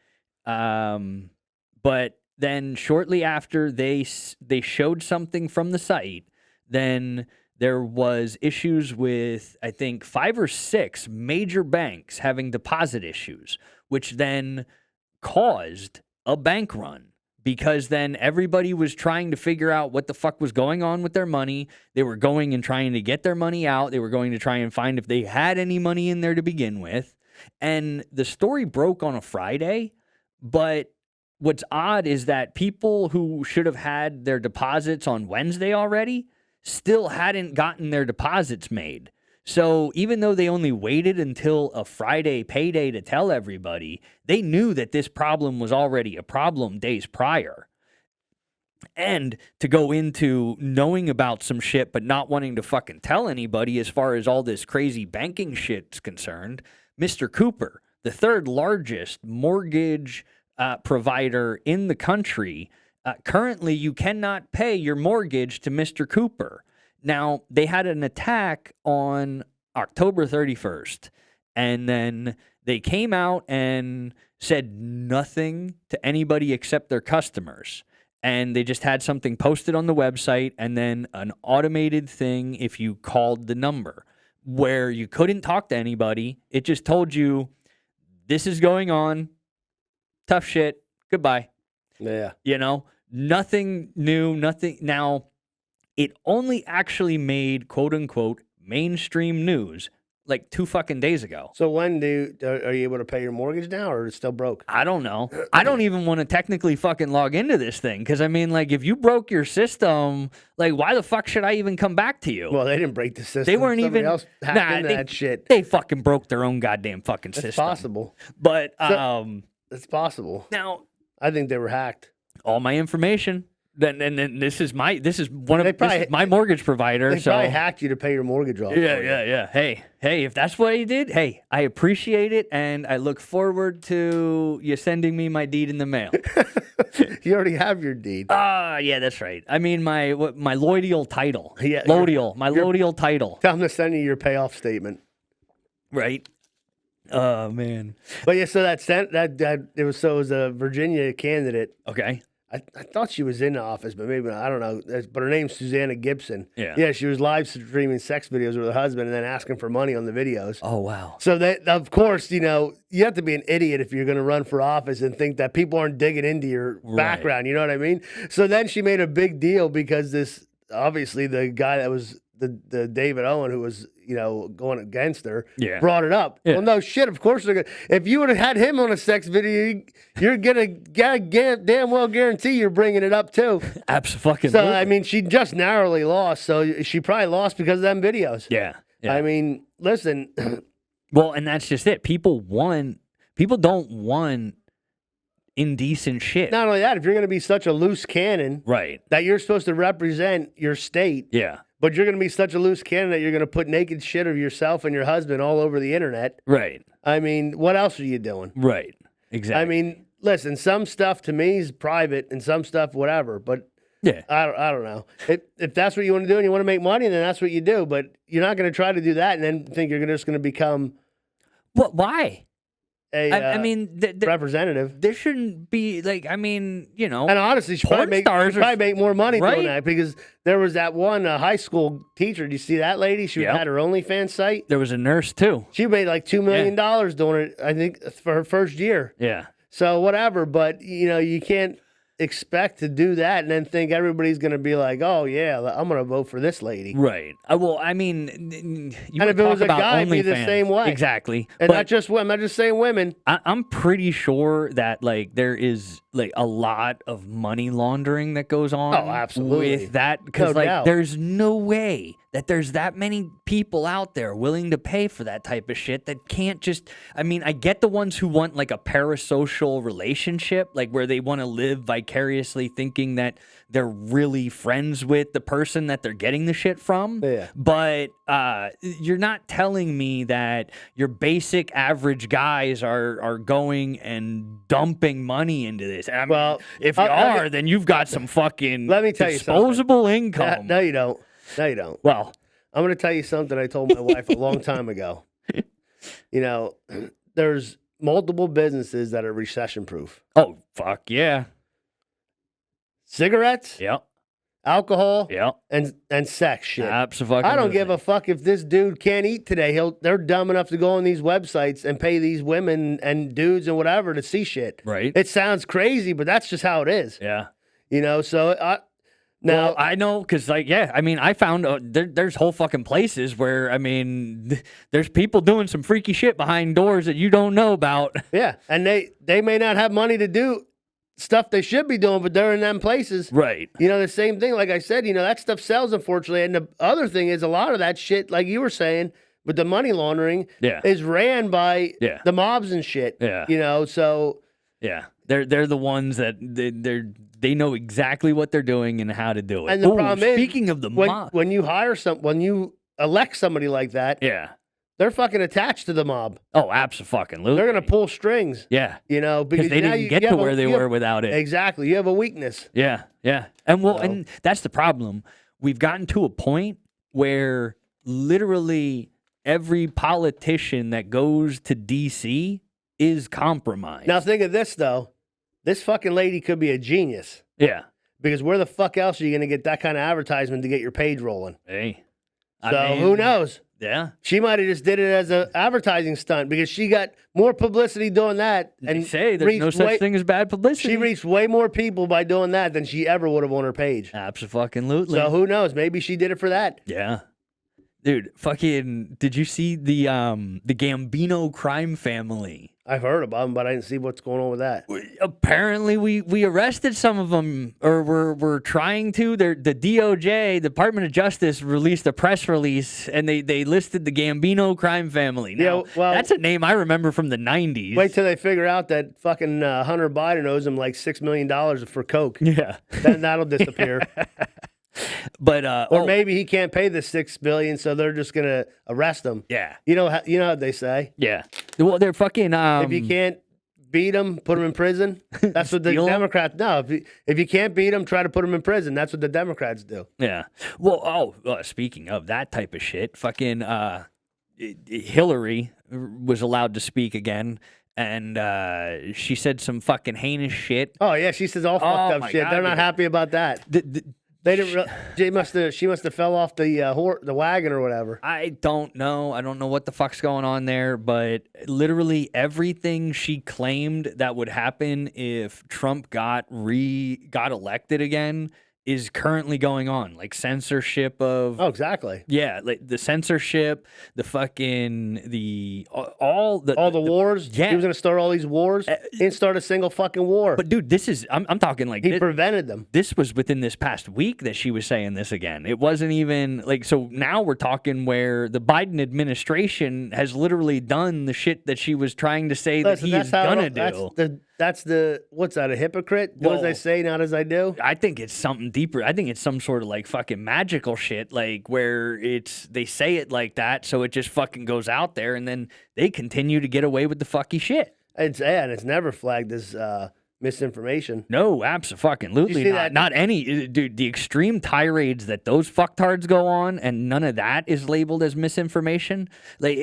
S8: But then shortly after they showed something from the site, then there was issues with, I think, 5 or 6 major banks having deposit issues, which then caused a bank run. Because then everybody was trying to figure out what the fuck was going on with their money. They were going and trying to get their money out. They were going to try and find if they had any money in there to begin with. And the story broke on a Friday. But what's odd is that people who should have had their deposits on Wednesday already still hadn't gotten their deposits made. So even though they only waited until a Friday payday to tell everybody, they knew that this problem was already a problem days prior. And to go into knowing about some shit but not wanting to fucking tell anybody as far as all this crazy banking shit's concerned, Mr. Cooper, the 3rd largest mortgage provider in the country, currently you cannot pay your mortgage to Mr. Cooper. Now, they had an attack on October 31st, and then they came out and said nothing to anybody except their customers. And they just had something posted on the website and then an automated thing if you called the number where you couldn't talk to anybody. It just told you, this is going on, tough shit, goodbye.
S3: Yeah.
S8: You know, nothing new, nothing. Now, it only actually made, quote unquote, mainstream news like 2 fucking days ago.
S3: So when are you able to pay your mortgage now, or it's still broke?
S8: I don't know. I don't even want to technically fucking log into this thing because, I mean, like, if you broke your system, like, why the fuck should I even come back to you?
S3: Well, they didn't break the system.
S8: They weren't
S3: Somebody
S8: even
S3: else hacked into that shit.
S8: They fucking broke their own goddamn fucking system.
S3: It's possible.
S8: But
S3: It's possible.
S8: now
S3: I think they were hacked.
S8: all my information Then this is my
S3: probably-
S8: this is my mortgage provider.
S3: They
S8: So
S3: probably hacked you to pay your mortgage off.
S8: yeah. Hey, if that's what you did, hey, I appreciate it, and I look forward to you sending me my deed in the mail.
S3: You already have your deed.
S8: Yeah, that's right. I mean my loyal title.
S3: Yeah,
S8: my loyal title.
S3: Tell them to send you your payoff statement.
S8: Right. Oh man.
S3: But yeah, so it was a Virginia candidate.
S8: Okay.
S3: I thought she was in the office, but maybe not. I don't know. But her name's Susanna Gibson.
S8: Yeah.
S3: Yeah, she was live streaming sex videos with her husband and then asking for money on the videos.
S8: Oh wow.
S3: So of course, you have to be an idiot if you're going to run for office and think that people aren't digging into your background. You know what I mean? So then she made a big deal because obviously the guy that was the David Owen who was going against her brought it up.
S8: Yeah.
S3: Well, no shit. Of course they're gonna. If you would have had him on a sex video, you're gonna damn well guarantee you're bringing it up too.
S8: Absolutely.
S3: So I mean, she just narrowly lost. So she probably lost because of them videos.
S8: Yeah.
S3: I mean, listen.
S8: Well, and that's just it. People don't want indecent shit.
S3: Not only that, if you're going to be such a loose cannon,
S8: Right.
S3: that you're supposed to represent your state,
S8: Yeah.
S3: but you're going to be such a loose cannon that you're going to put naked shit of yourself and your husband all over the internet.
S8: Right.
S3: I mean, what else are you doing?
S8: Right. Exactly.
S3: I mean, listen, some stuff to me is private and some stuff whatever, but
S8: yeah.
S3: I don't know. If that's what you want to do and you want to make money, then that's what you do. But you're not going to try to do that and then think you're just going to become
S8: What? Why?
S3: a
S8: I mean,
S3: representative.
S8: there shouldn't be
S3: And honestly, she probably make more money
S8: right?
S3: doing that because there was that one high school teacher. Do you see that lady? She had her OnlyFans site.
S8: There was a nurse too.
S3: She made like $2 million doing it, I think, for her first year.
S8: Yeah.
S3: So whatever, but you can't expect to do that and then think everybody's going to be like, oh yeah, I'm going to vote for this lady.
S8: Right. Well, I mean, you
S3: And if it was a
S8: about
S3: guy, it'd be the
S8: OnlyFans.
S3: same way.
S8: Exactly.
S3: And
S8: But
S3: not just women. I'm not just saying women.
S8: I'm pretty sure that there is a lot of money laundering that goes on.
S3: Oh, absolutely.
S8: With that, because
S3: No doubt.
S8: there's no way that there's that many people out there willing to pay for that type of shit that can't just. I mean, I get the ones who want a parasocial relationship, where they want to live vicariously, thinking that they're really friends with the person that they're getting the shit from.
S3: Yeah.
S8: But you're not telling me that your basic average guys are going and dumping money into this. I mean,
S3: Well,
S8: if you are, then you've got some fucking
S3: Let me tell you something.
S8: disposable income.
S3: No, you don't. No, you don't.
S8: Well,
S3: I'm going to tell you something I told my wife a long time ago. There's multiple businesses that are recession proof.
S8: oh fuck yeah,
S3: Cigarettes,
S8: yeah,
S3: alcohol,
S8: yeah.
S3: and sex shit.
S8: Absolutely.
S3: I don't give a fuck if this dude can't eat today. They're dumb enough to go on these websites and pay these women and dudes and whatever to see shit.
S8: Right.
S3: It sounds crazy, but that's just how it is.
S8: Yeah.
S3: So now
S8: Well, I know because, I mean, I found there's whole fucking places where, I mean, there's people doing some freaky shit behind doors that you don't know about.
S3: yeah, and they may not have money to do stuff they should be doing, but they're in them places.
S8: Right.
S3: The same thing. Like I said, that stuff sells, unfortunately. And the other thing is a lot of that shit, like you were saying, with the money laundering, is ran by the mobs and shit.
S8: Yeah.
S3: So
S8: yeah, they're the ones that they know exactly what they're doing and how to do it.
S3: And the problem is,
S8: speaking of the mob,
S3: when you when you elect somebody like that, they're fucking attached to the mob.
S8: Oh, absolutely.
S3: They're gonna pull strings.
S8: Yeah.
S3: Because
S8: they didn't get to where they were without it.
S3: Exactly. You have a weakness.
S8: Yeah, yeah. And that's the problem. We've gotten to a point where literally every politician that goes to DC is compromised.
S3: Now think of this though. This fucking lady could be a genius.
S8: Yeah.
S3: Because where the fuck else are you gonna get that kind of advertisement to get your page rolling?
S8: Hey.
S3: So who knows?
S8: Yeah.
S3: She might have just did it as an advertising stunt because she got more publicity doing that.
S8: They
S3: And
S8: say there's no such thing as bad publicity.
S3: She reached way more people by doing that than she ever would have on her page.
S8: Absolutely.
S3: So who knows? Maybe she did it for that.
S8: Yeah. Dude, fucking, did you see the Gambino crime family?
S3: I've heard about them, but I didn't see what's going on with that.
S8: Apparently, we arrested some of them, or we're trying to. The DOJ, Department of Justice, released a press release, and they listed the Gambino crime family. Now,
S3: Yeah, well,
S8: that's a name I remember from the 90s.
S3: Wait till they figure out that fucking Hunter Biden owes him like $6 million for coke.
S8: Yeah.
S3: Then that'll disappear.
S8: But
S3: or maybe he can't pay the $6 billion, so they're just gonna arrest him.
S8: Yeah.
S3: You know what they say.
S8: Yeah. Well, they're fucking.
S3: If you can't beat him, put him in prison. That's what the
S8: Steal 'em?
S3: Democrats. No, if you can't beat him, try to put him in prison. That's what the Democrats do.
S8: Yeah. Well, speaking of that type of shit, fucking Hillary was allowed to speak again. And she said some fucking heinous shit.
S3: Oh yeah, she says all fucked up shit.
S8: God,
S3: They're not happy about that. They didn't. She must have fell off the wagon or whatever.
S8: I don't know. I don't know what the fuck's going on there, but literally everything she claimed that would happen if Trump got elected again is currently going on, like censorship of.
S3: Oh, exactly.
S8: Yeah, like the censorship, the fucking all the
S3: wars.
S8: Yeah,
S3: he was gonna start all these wars. He didn't start a single fucking war.
S8: But dude, this is I'm talking like
S3: he prevented them.
S8: This was within this past week that she was saying this again. It wasn't even like so. Now we're talking where the Biden administration has literally done the shit that she was trying to say that he is gonna do.
S3: That's what's that, a hypocrite? Do as I say, not as I do?
S8: I think it's something deeper. I think it's some sort of like fucking magical shit, like where they say it like that, so it just fucking goes out there, and then they continue to get away with the fucky shit.
S3: It's never flagged as misinformation.
S8: No, absolutely not. Not any, dude. The extreme tirades that those fucktards go on, and none of that is labeled as misinformation. Like,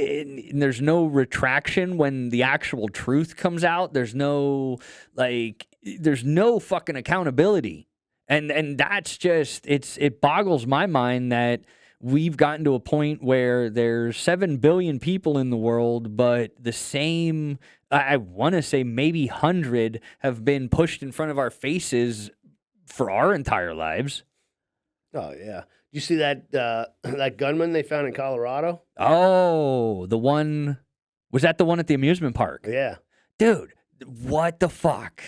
S8: there's no retraction when the actual truth comes out. There's no fucking accountability, and that's just it boggles my mind that we've gotten to a point where there's 7 billion people in the world, but the same. I want to say maybe 100 have been pushed in front of our faces for our entire lives.
S3: Oh, yeah. You see that that gunman they found in Colorado?
S8: Oh, the one... Was that the one at the amusement park?
S3: Yeah.
S8: Dude, what the fuck?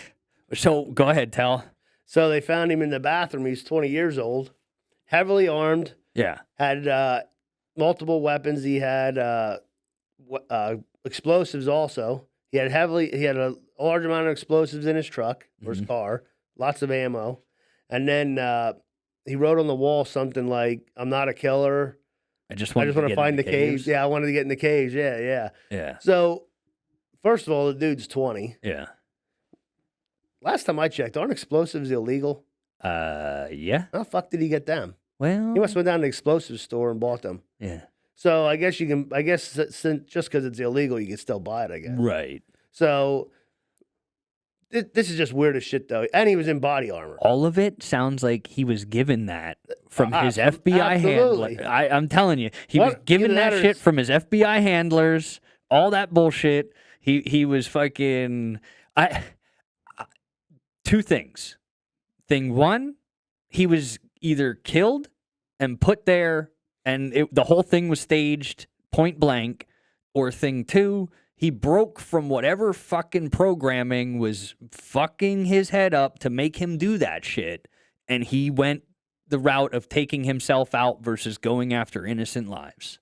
S8: So, go ahead, tell.
S3: So they found him in the bathroom. He's 20 years old, heavily armed.
S8: Yeah.
S3: Had multiple weapons. He had explosives also. He had a large amount of explosives in his truck or his car, lots of ammo. And then he wrote on the wall something like, "I'm not a killer.
S8: I just want
S3: to find the cage." Yeah, I wanted to get in the cage. Yeah. So, first of all, the dude's 20.
S8: Yeah.
S3: Last time I checked, aren't explosives illegal?
S8: Yeah.
S3: How the fuck did he get them?
S8: Well,
S3: He must have went down to the explosives store and bought them.
S8: Yeah.
S3: So I guess just because it's illegal, you can still buy it, I guess.
S8: Right.
S3: So this is just weird as shit, though. And he was in body armor.
S8: All of it sounds like he was given that from his FBI handler. I'm telling you, he was given that shit from his FBI handlers. All that bullshit. He was fucking. Two things. Thing one, he was either killed and put there, and the whole thing was staged point blank, or thing two, he broke from whatever fucking programming was fucking his head up to make him do that shit, and he went the route of taking himself out versus going after innocent lives.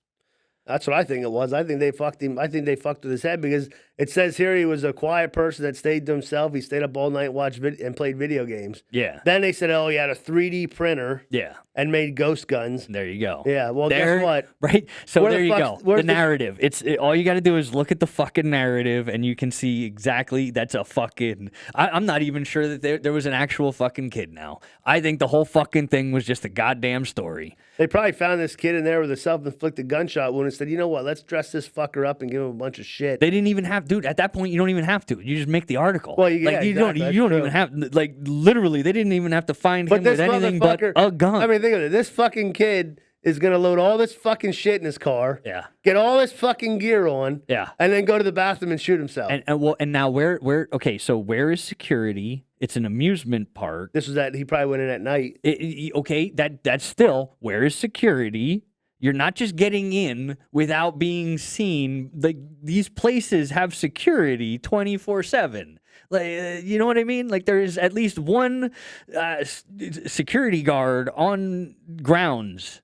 S3: That's what I think it was. I think they fucked him. I think they fucked with his head because it says here he was a quiet person that stayed to himself. He stayed up all night, and played video games.
S8: Yeah.
S3: Then they said, oh, he had a 3D printer.
S8: Yeah.
S3: And made ghost guns.
S8: There you go.
S3: Yeah. Well, guess what?
S8: Right. So
S3: Where
S8: there
S3: the
S8: you
S3: fuck's-
S8: go. The narrative. All you got to do is look at the fucking narrative, and you can see exactly that's a fucking. I'm not even sure that there was an actual fucking kid. Now I think the whole fucking thing was just a goddamn story.
S3: They probably found this kid in there with a self-inflicted gunshot wound and said, you know what? Let's dress this fucker up and give him a bunch of shit.
S8: They didn't even have, dude. At that point, you don't even have to. You just make the article.
S3: Well,
S8: you don't even have, like, literally, they didn't even have to find him with anything but a gun.
S3: I mean, think of it. This fucking kid is going to load all this fucking shit in his car.
S8: Yeah.
S3: Get all this fucking gear on.
S8: Yeah.
S3: And then go to the bathroom and shoot himself.
S8: And now okay, so where is security? It's an amusement park.
S3: This was he probably went in at night.
S8: Okay, that's still, where is security? You're not just getting in without being seen. Like, these places have security 24/7. Like, you know what I mean? Like, there is at least one security guard on grounds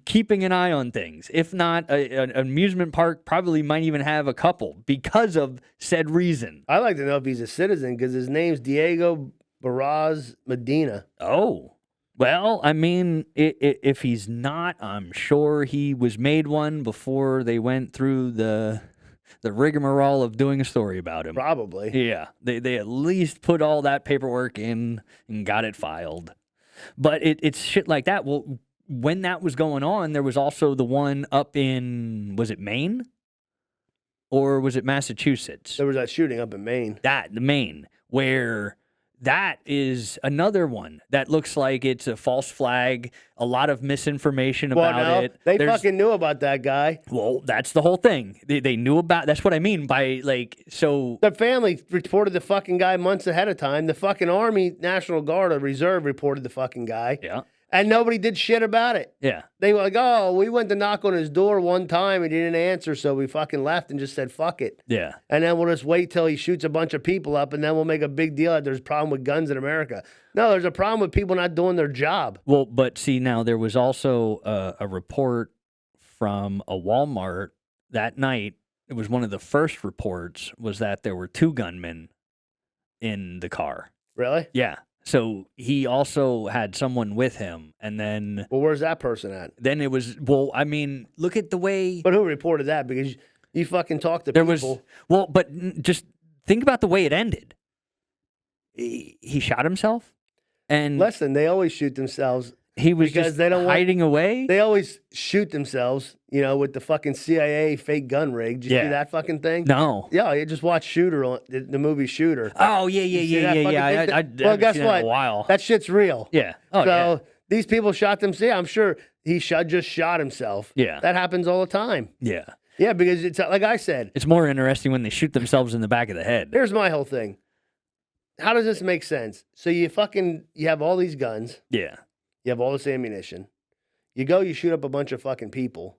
S8: keeping an eye on things. If not, an amusement park probably might even have a couple because of said reason.
S3: I'd like to know if he's a citizen because his name's Diego Barraz Medina.
S8: Oh. Well, I mean, if he's not, I'm sure he was made one before they went through the rigmarole of doing a story about him.
S3: Probably.
S8: Yeah, they at least put all that paperwork in and got it filed. But it's shit like that. Well, when that was going on, there was also the one up in, was it Maine? Or was it Massachusetts?
S3: There was that shooting up in Maine.
S8: The Maine, where that is another one that looks like it's a false flag, a lot of misinformation about it.
S3: They fucking knew about that guy.
S8: Well, that's the whole thing. They knew about, that's what I mean by, like, so.
S3: The family reported the fucking guy months ahead of time. The fucking Army, National Guard, or Reserve reported the fucking guy.
S8: Yeah.
S3: And nobody did shit about it.
S8: Yeah.
S3: They were like, oh, we went to knock on his door one time and he didn't answer, so we fucking left and just said, fuck it.
S8: Yeah.
S3: And then we'll just wait till he shoots a bunch of people up and then we'll make a big deal that there's a problem with guns in America. No, there's a problem with people not doing their job.
S8: Well, but see, now there was also a report from a Walmart that night. It was one of the first reports was that there were 2 gunmen in the car.
S3: Really?
S8: Yeah. So he also had someone with him, and then
S3: Well, where's that person at?
S8: then it was, well, I mean, look at the way
S3: But who reported that? Because you fucking talk to
S8: there
S3: people.
S8: was, well, but just think about the way it ended. He shot himself, and
S3: Listen, they always shoot themselves.
S8: he was
S3: because
S8: just
S3: they don't want-
S8: hiding away.
S3: They always shoot themselves, you know, with the fucking CIA fake gun rig. Did you
S8: Yeah.
S3: see that fucking thing?
S8: No.
S3: Yeah, you just watch Shooter on the movie Shooter.
S8: Oh yeah,
S3: You see
S8: yeah,
S3: that
S8: yeah,
S3: fucking
S8: yeah. I
S3: thing?
S8: haven't
S3: Well, guess
S8: seen that in
S3: what?
S8: a while.
S3: That shit's real.
S8: Yeah. Oh
S3: so
S8: yeah.
S3: these people shot themselves. Yeah, I'm sure he just shot himself.
S8: Yeah.
S3: That happens all the time.
S8: Yeah.
S3: Yeah, because it's like I said,
S8: It's more interesting when they shoot themselves in the back of the head.
S3: here's my whole thing. How does this make sense? So you have all these guns,
S8: Yeah.
S3: you have all this ammunition. You go, you shoot up a bunch of fucking people.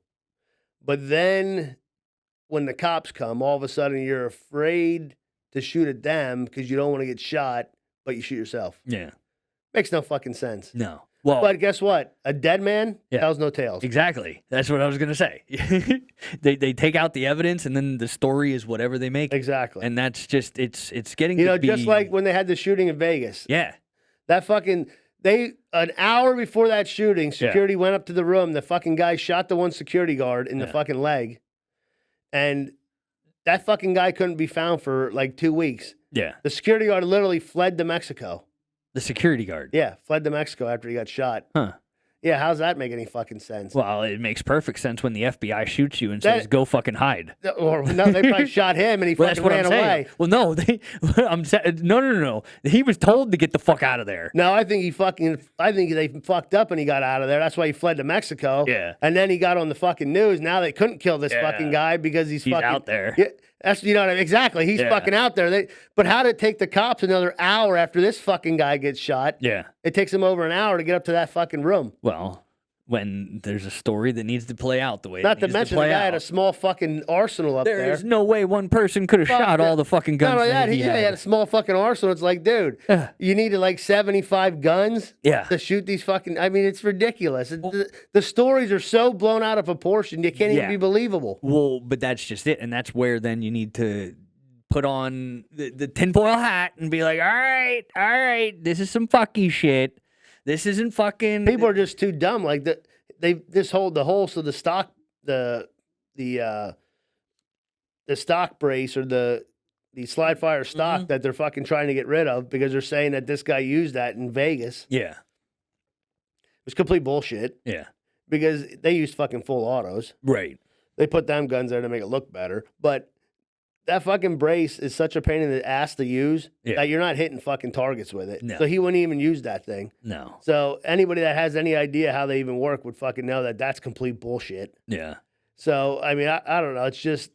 S3: But then when the cops come, all of a sudden you're afraid to shoot at them because you don't want to get shot, but you shoot yourself.
S8: Yeah.
S3: Makes no fucking sense.
S8: No. Well,
S3: But guess what? A dead man
S8: Yeah.
S3: tells no tales.
S8: exactly. That's what I was gonna say. they take out the evidence, and then the story is whatever they make. it.
S3: Exactly.
S8: And that's just it's getting
S3: You
S8: to
S3: know,
S8: be,
S3: just like when they had the shooting in Vegas.
S8: yeah.
S3: That fucking an hour before that shooting, security went up to the room. The fucking guy shot the one security guard in the fucking leg. And that fucking guy couldn't be found for like 2 weeks.
S8: Yeah.
S3: The security guard literally fled to Mexico.
S8: The security guard.
S3: Yeah, fled to Mexico after he got shot.
S8: Huh.
S3: Yeah, how's that make any fucking sense?
S8: Well, it makes perfect sense when the FBI shoots you and
S3: That-
S8: says, "Go fucking hide."
S3: Or no, they probably shot him and he
S8: Well, that's
S3: fucking
S8: what
S3: ran
S8: I'm saying.
S3: away.
S8: Well, no, no. He was told to get the fuck out of there.
S3: No, I think they fucked up and he got out of there. That's why he fled to Mexico.
S8: Yeah.
S3: And then he got on the fucking news. Now they couldn't kill this
S8: Yeah.
S3: fucking guy because he's fucking
S8: out there.
S3: Yeah, that's you know what I mean? Exactly. He's
S8: Yeah.
S3: fucking out there. But how did it take the cops another hour after this fucking guy gets shot?
S8: Yeah.
S3: It takes them over an hour to get up to that fucking room.
S8: Well, when there's a story that needs to play out the way
S3: Not
S8: it
S3: to
S8: needs
S3: mention
S8: to
S3: the
S8: play
S3: guy had
S8: out.
S3: a small fucking arsenal up there.
S8: There is no way one person could have
S3: Fuck
S8: shot
S3: that.
S8: all the fucking guns
S3: Not only that,
S8: he
S3: he
S8: had.
S3: had a small fucking arsenal. It's like, dude, you needed like 75 guns
S8: Yeah.
S3: to shoot these fucking. I mean, it's ridiculous. The stories are so blown out of proportion, you can't even
S8: Yeah.
S3: be believable.
S8: Well, but that's just it, and that's where then you need to put on the tinfoil hat and be like, all right, this is some fucky shit. This isn't fucking.
S3: People are just too dumb. Like so the stock the stock brace or the slide fire stock that they're fucking trying to get rid of because they're saying that this guy used that in Vegas.
S8: Yeah,
S3: It's complete bullshit
S8: yeah,
S3: because they used fucking full autos.
S8: right.
S3: They put them guns there to make it look better, but that fucking brace is such a pain in the ass to use that you're not hitting fucking targets with it.
S8: No.
S3: So he wouldn't even use that thing.
S8: No.
S3: So anybody that has any idea how they even work would fucking know that that's complete bullshit.
S8: Yeah.
S3: So, I mean, I don't know. It's just,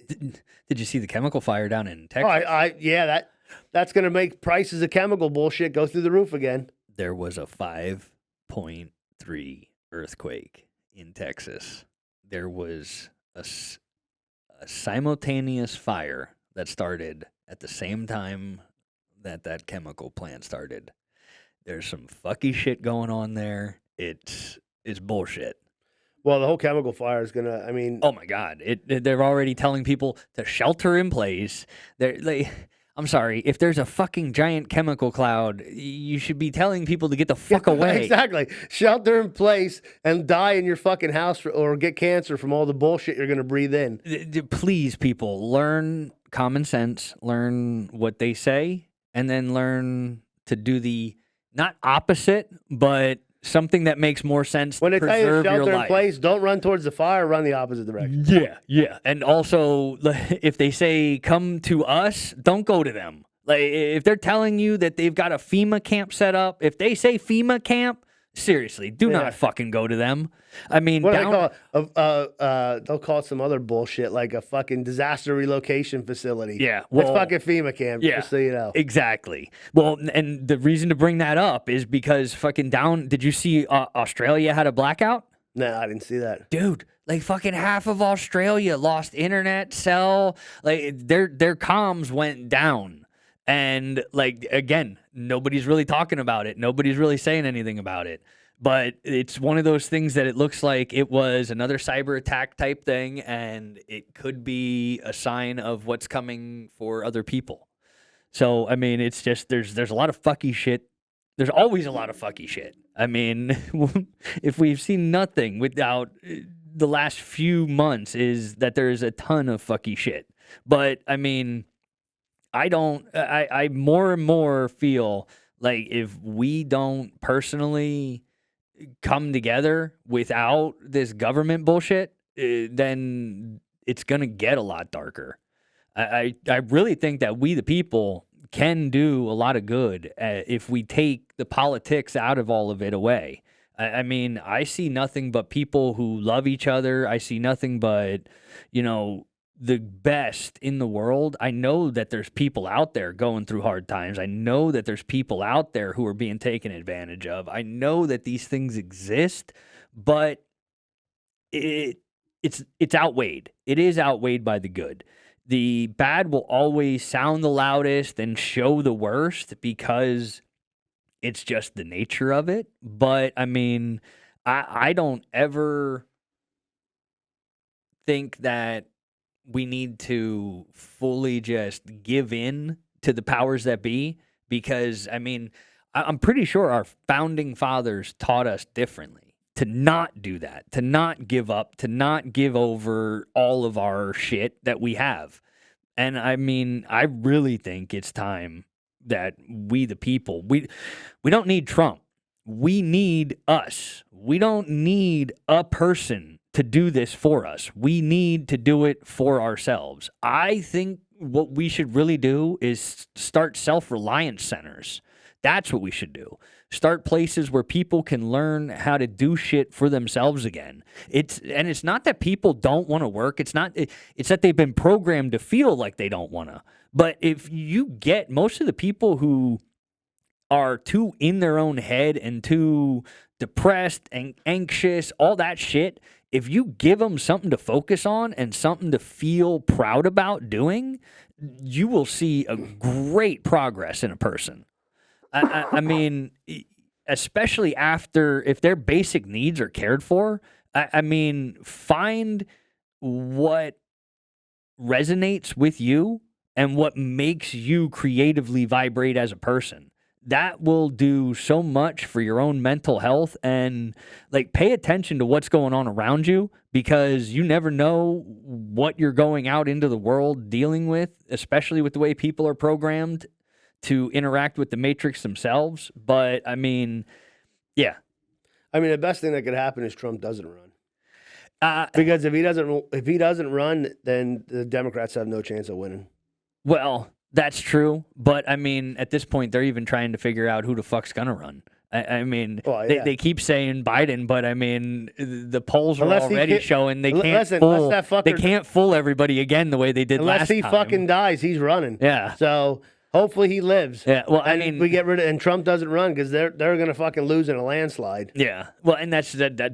S8: Did you see the chemical fire down in Texas?
S3: that's going to make prices of chemical bullshit go through the roof again.
S8: There was a 5.3 earthquake in Texas, there was a simultaneous fire that started at the same time that chemical plant started. There's some fucky shit going on there. It's bullshit.
S3: Well, the whole chemical fire is gonna. I mean,
S8: Oh my God! They're already telling people to shelter in place. I'm sorry. If there's a fucking giant chemical cloud, you should be telling people to get the fuck away.
S3: Exactly. Shelter in place and die in your fucking house or get cancer from all the bullshit you're gonna breathe in.
S8: Please, people, learn common sense. Learn what they say, and then learn to do the not opposite, but something that makes more sense.
S3: When
S8: to
S3: they tell you to
S8: preserve your
S3: shelter in
S8: life.
S3: place, don't run towards the fire. Run the opposite direction.
S8: Yeah. And also, if they say come to us, don't go to them. Like if they're telling you that they've got a FEMA camp set up, if they say FEMA camp, seriously, do not fucking go to them. I mean,
S3: What do they call it? They'll call it some other bullshit like a fucking disaster relocation facility.
S8: Yeah,
S3: That's
S8: well,
S3: fucking FEMA camp.
S8: yeah,
S3: Just so you know.
S8: Exactly. Well, and the reason to bring that up is because fucking did you see Australia had a blackout?
S3: No, I didn't see that.
S8: Dude, like fucking half of Australia lost internet, cell, like their comms went down. And like again, nobody's really talking about it. Nobody's really saying anything about it. But it's one of those things that it looks like it was another cyber attack type thing, and it could be a sign of what's coming for other people. So I mean, it's just there's a lot of fucky shit. There's always a lot of fucky shit. I mean, if we've seen nothing without the last few months, is that there's a ton of fucky shit. But I mean, I more and more feel like if we don't personally come together without this government bullshit, then it's going to get a lot darker. I really think that we, the people, can do a lot of good if we take the politics out of all of it away. I mean, I see nothing but people who love each other. I see nothing but, the best in the world. I know that there's people out there going through hard times. I know that there's people out there who are being taken advantage of. I know that these things exist, but it's outweighed. It is outweighed by the good. The bad will always sound the loudest and show the worst because it's just the nature of it. But I mean, I don't ever think that we need to fully just give in to the powers that be, because I mean, I'm pretty sure our founding fathers taught us differently to not do that, to not give up, to not give over all of our shit that we have. And I mean, I really think it's time that we, the people, we don't need Trump. We need us. We don't need a person to do this for us. We need to do it for ourselves. I think what we should really do is start self-reliance centers. That's what we should do. Start places where people can learn how to do shit for themselves again. It's not that people don't want to work. It's that they've been programmed to feel like they don't want to. But if you get most of the people who are too in their own head and too depressed and anxious, all that shit, if you give them something to focus on and something to feel proud about doing, you will see a great progress in a person. I mean, especially if their basic needs are cared for, I mean, find what resonates with you and what makes you creatively vibrate as a person. That will do so much for your own mental health, and like pay attention to what's going on around you, because you never know what you're going out into the world dealing with, especially with the way people are programmed to interact with the matrix themselves. But I mean, yeah.
S3: I mean, the best thing that could happen is Trump doesn't run. Because if he doesn't run, then the Democrats have no chance of winning.
S8: Well, that's true, but I mean, at this point, they're even trying to figure out who the fuck's gonna run. I mean, they keep saying Biden, but I mean, the polls are already showing they can't fool everybody again the way they did last time.
S3: Unless he fucking dies, he's running.
S8: Yeah.
S3: So Hopefully he lives.
S8: Yeah, well, I
S3: and
S8: mean,
S3: we get rid of, and Trump doesn't run because they're gonna fucking lose in a landslide.
S8: yeah, well, and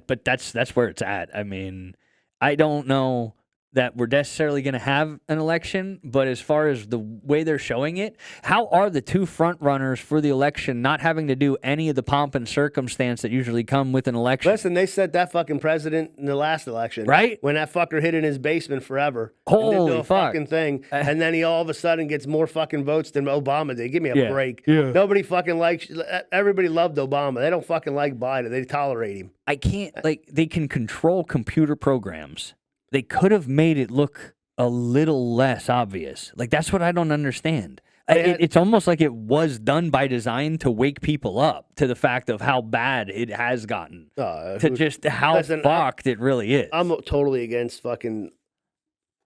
S8: but that's where it's at. I mean, I don't know that we're necessarily going to have an election, but as far as the way they're showing it, how are the two front runners for the election not having to do any of the pomp and circumstance that usually come with an election?
S3: Listen, they set that fucking president in the last election,
S8: Right?
S3: When that fucker hid in his basement forever, and didn't
S8: Holy
S3: do a
S8: fuck.
S3: fucking thing, and then he all of a sudden gets more fucking votes than Obama did. Give me a
S8: Yeah,
S3: break.
S8: yeah.
S3: Nobody fucking likes. Everybody loved Obama. They don't fucking like Biden. They tolerate him.
S8: I can't, like, they can control computer programs. They could have made it look a little less obvious. Like, that's what I don't understand. It's almost like it was done by design to wake people up to the fact of how bad it has gotten, to just how fucked it really is.
S3: I'm totally against fucking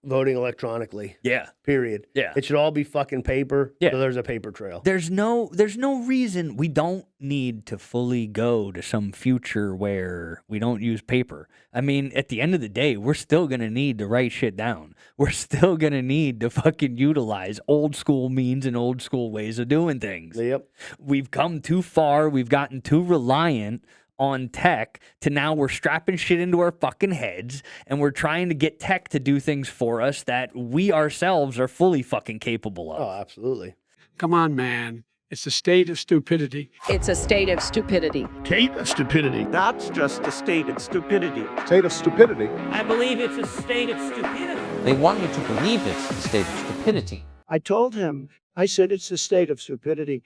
S3: voting electronically.
S8: Yeah.
S3: Period.
S8: Yeah.
S3: It should all be fucking paper.
S8: Yeah.
S3: So there's a paper trail.
S8: There's no reason we don't need to fully go to some future where we don't use paper. I mean, at the end of the day, we're still going to need to write shit down. We're still going to need to fucking utilize old school means and old school ways of doing things.
S3: Yep.
S8: We've come too far. We've gotten too reliant on tech to now we're strapping shit into our fucking heads and we're trying to get tech to do things for us that we ourselves are fully fucking capable of.
S3: Oh, absolutely.
S1: Come on, man. It's a state of stupidity.
S2: It's a state of stupidity.
S5: State of stupidity.
S4: That's just a state of stupidity.
S5: State of stupidity.
S6: I believe it's a state of stupidity.
S7: They want you to believe it's the state of stupidity.
S4: I told him, I said it's a state of stupidity.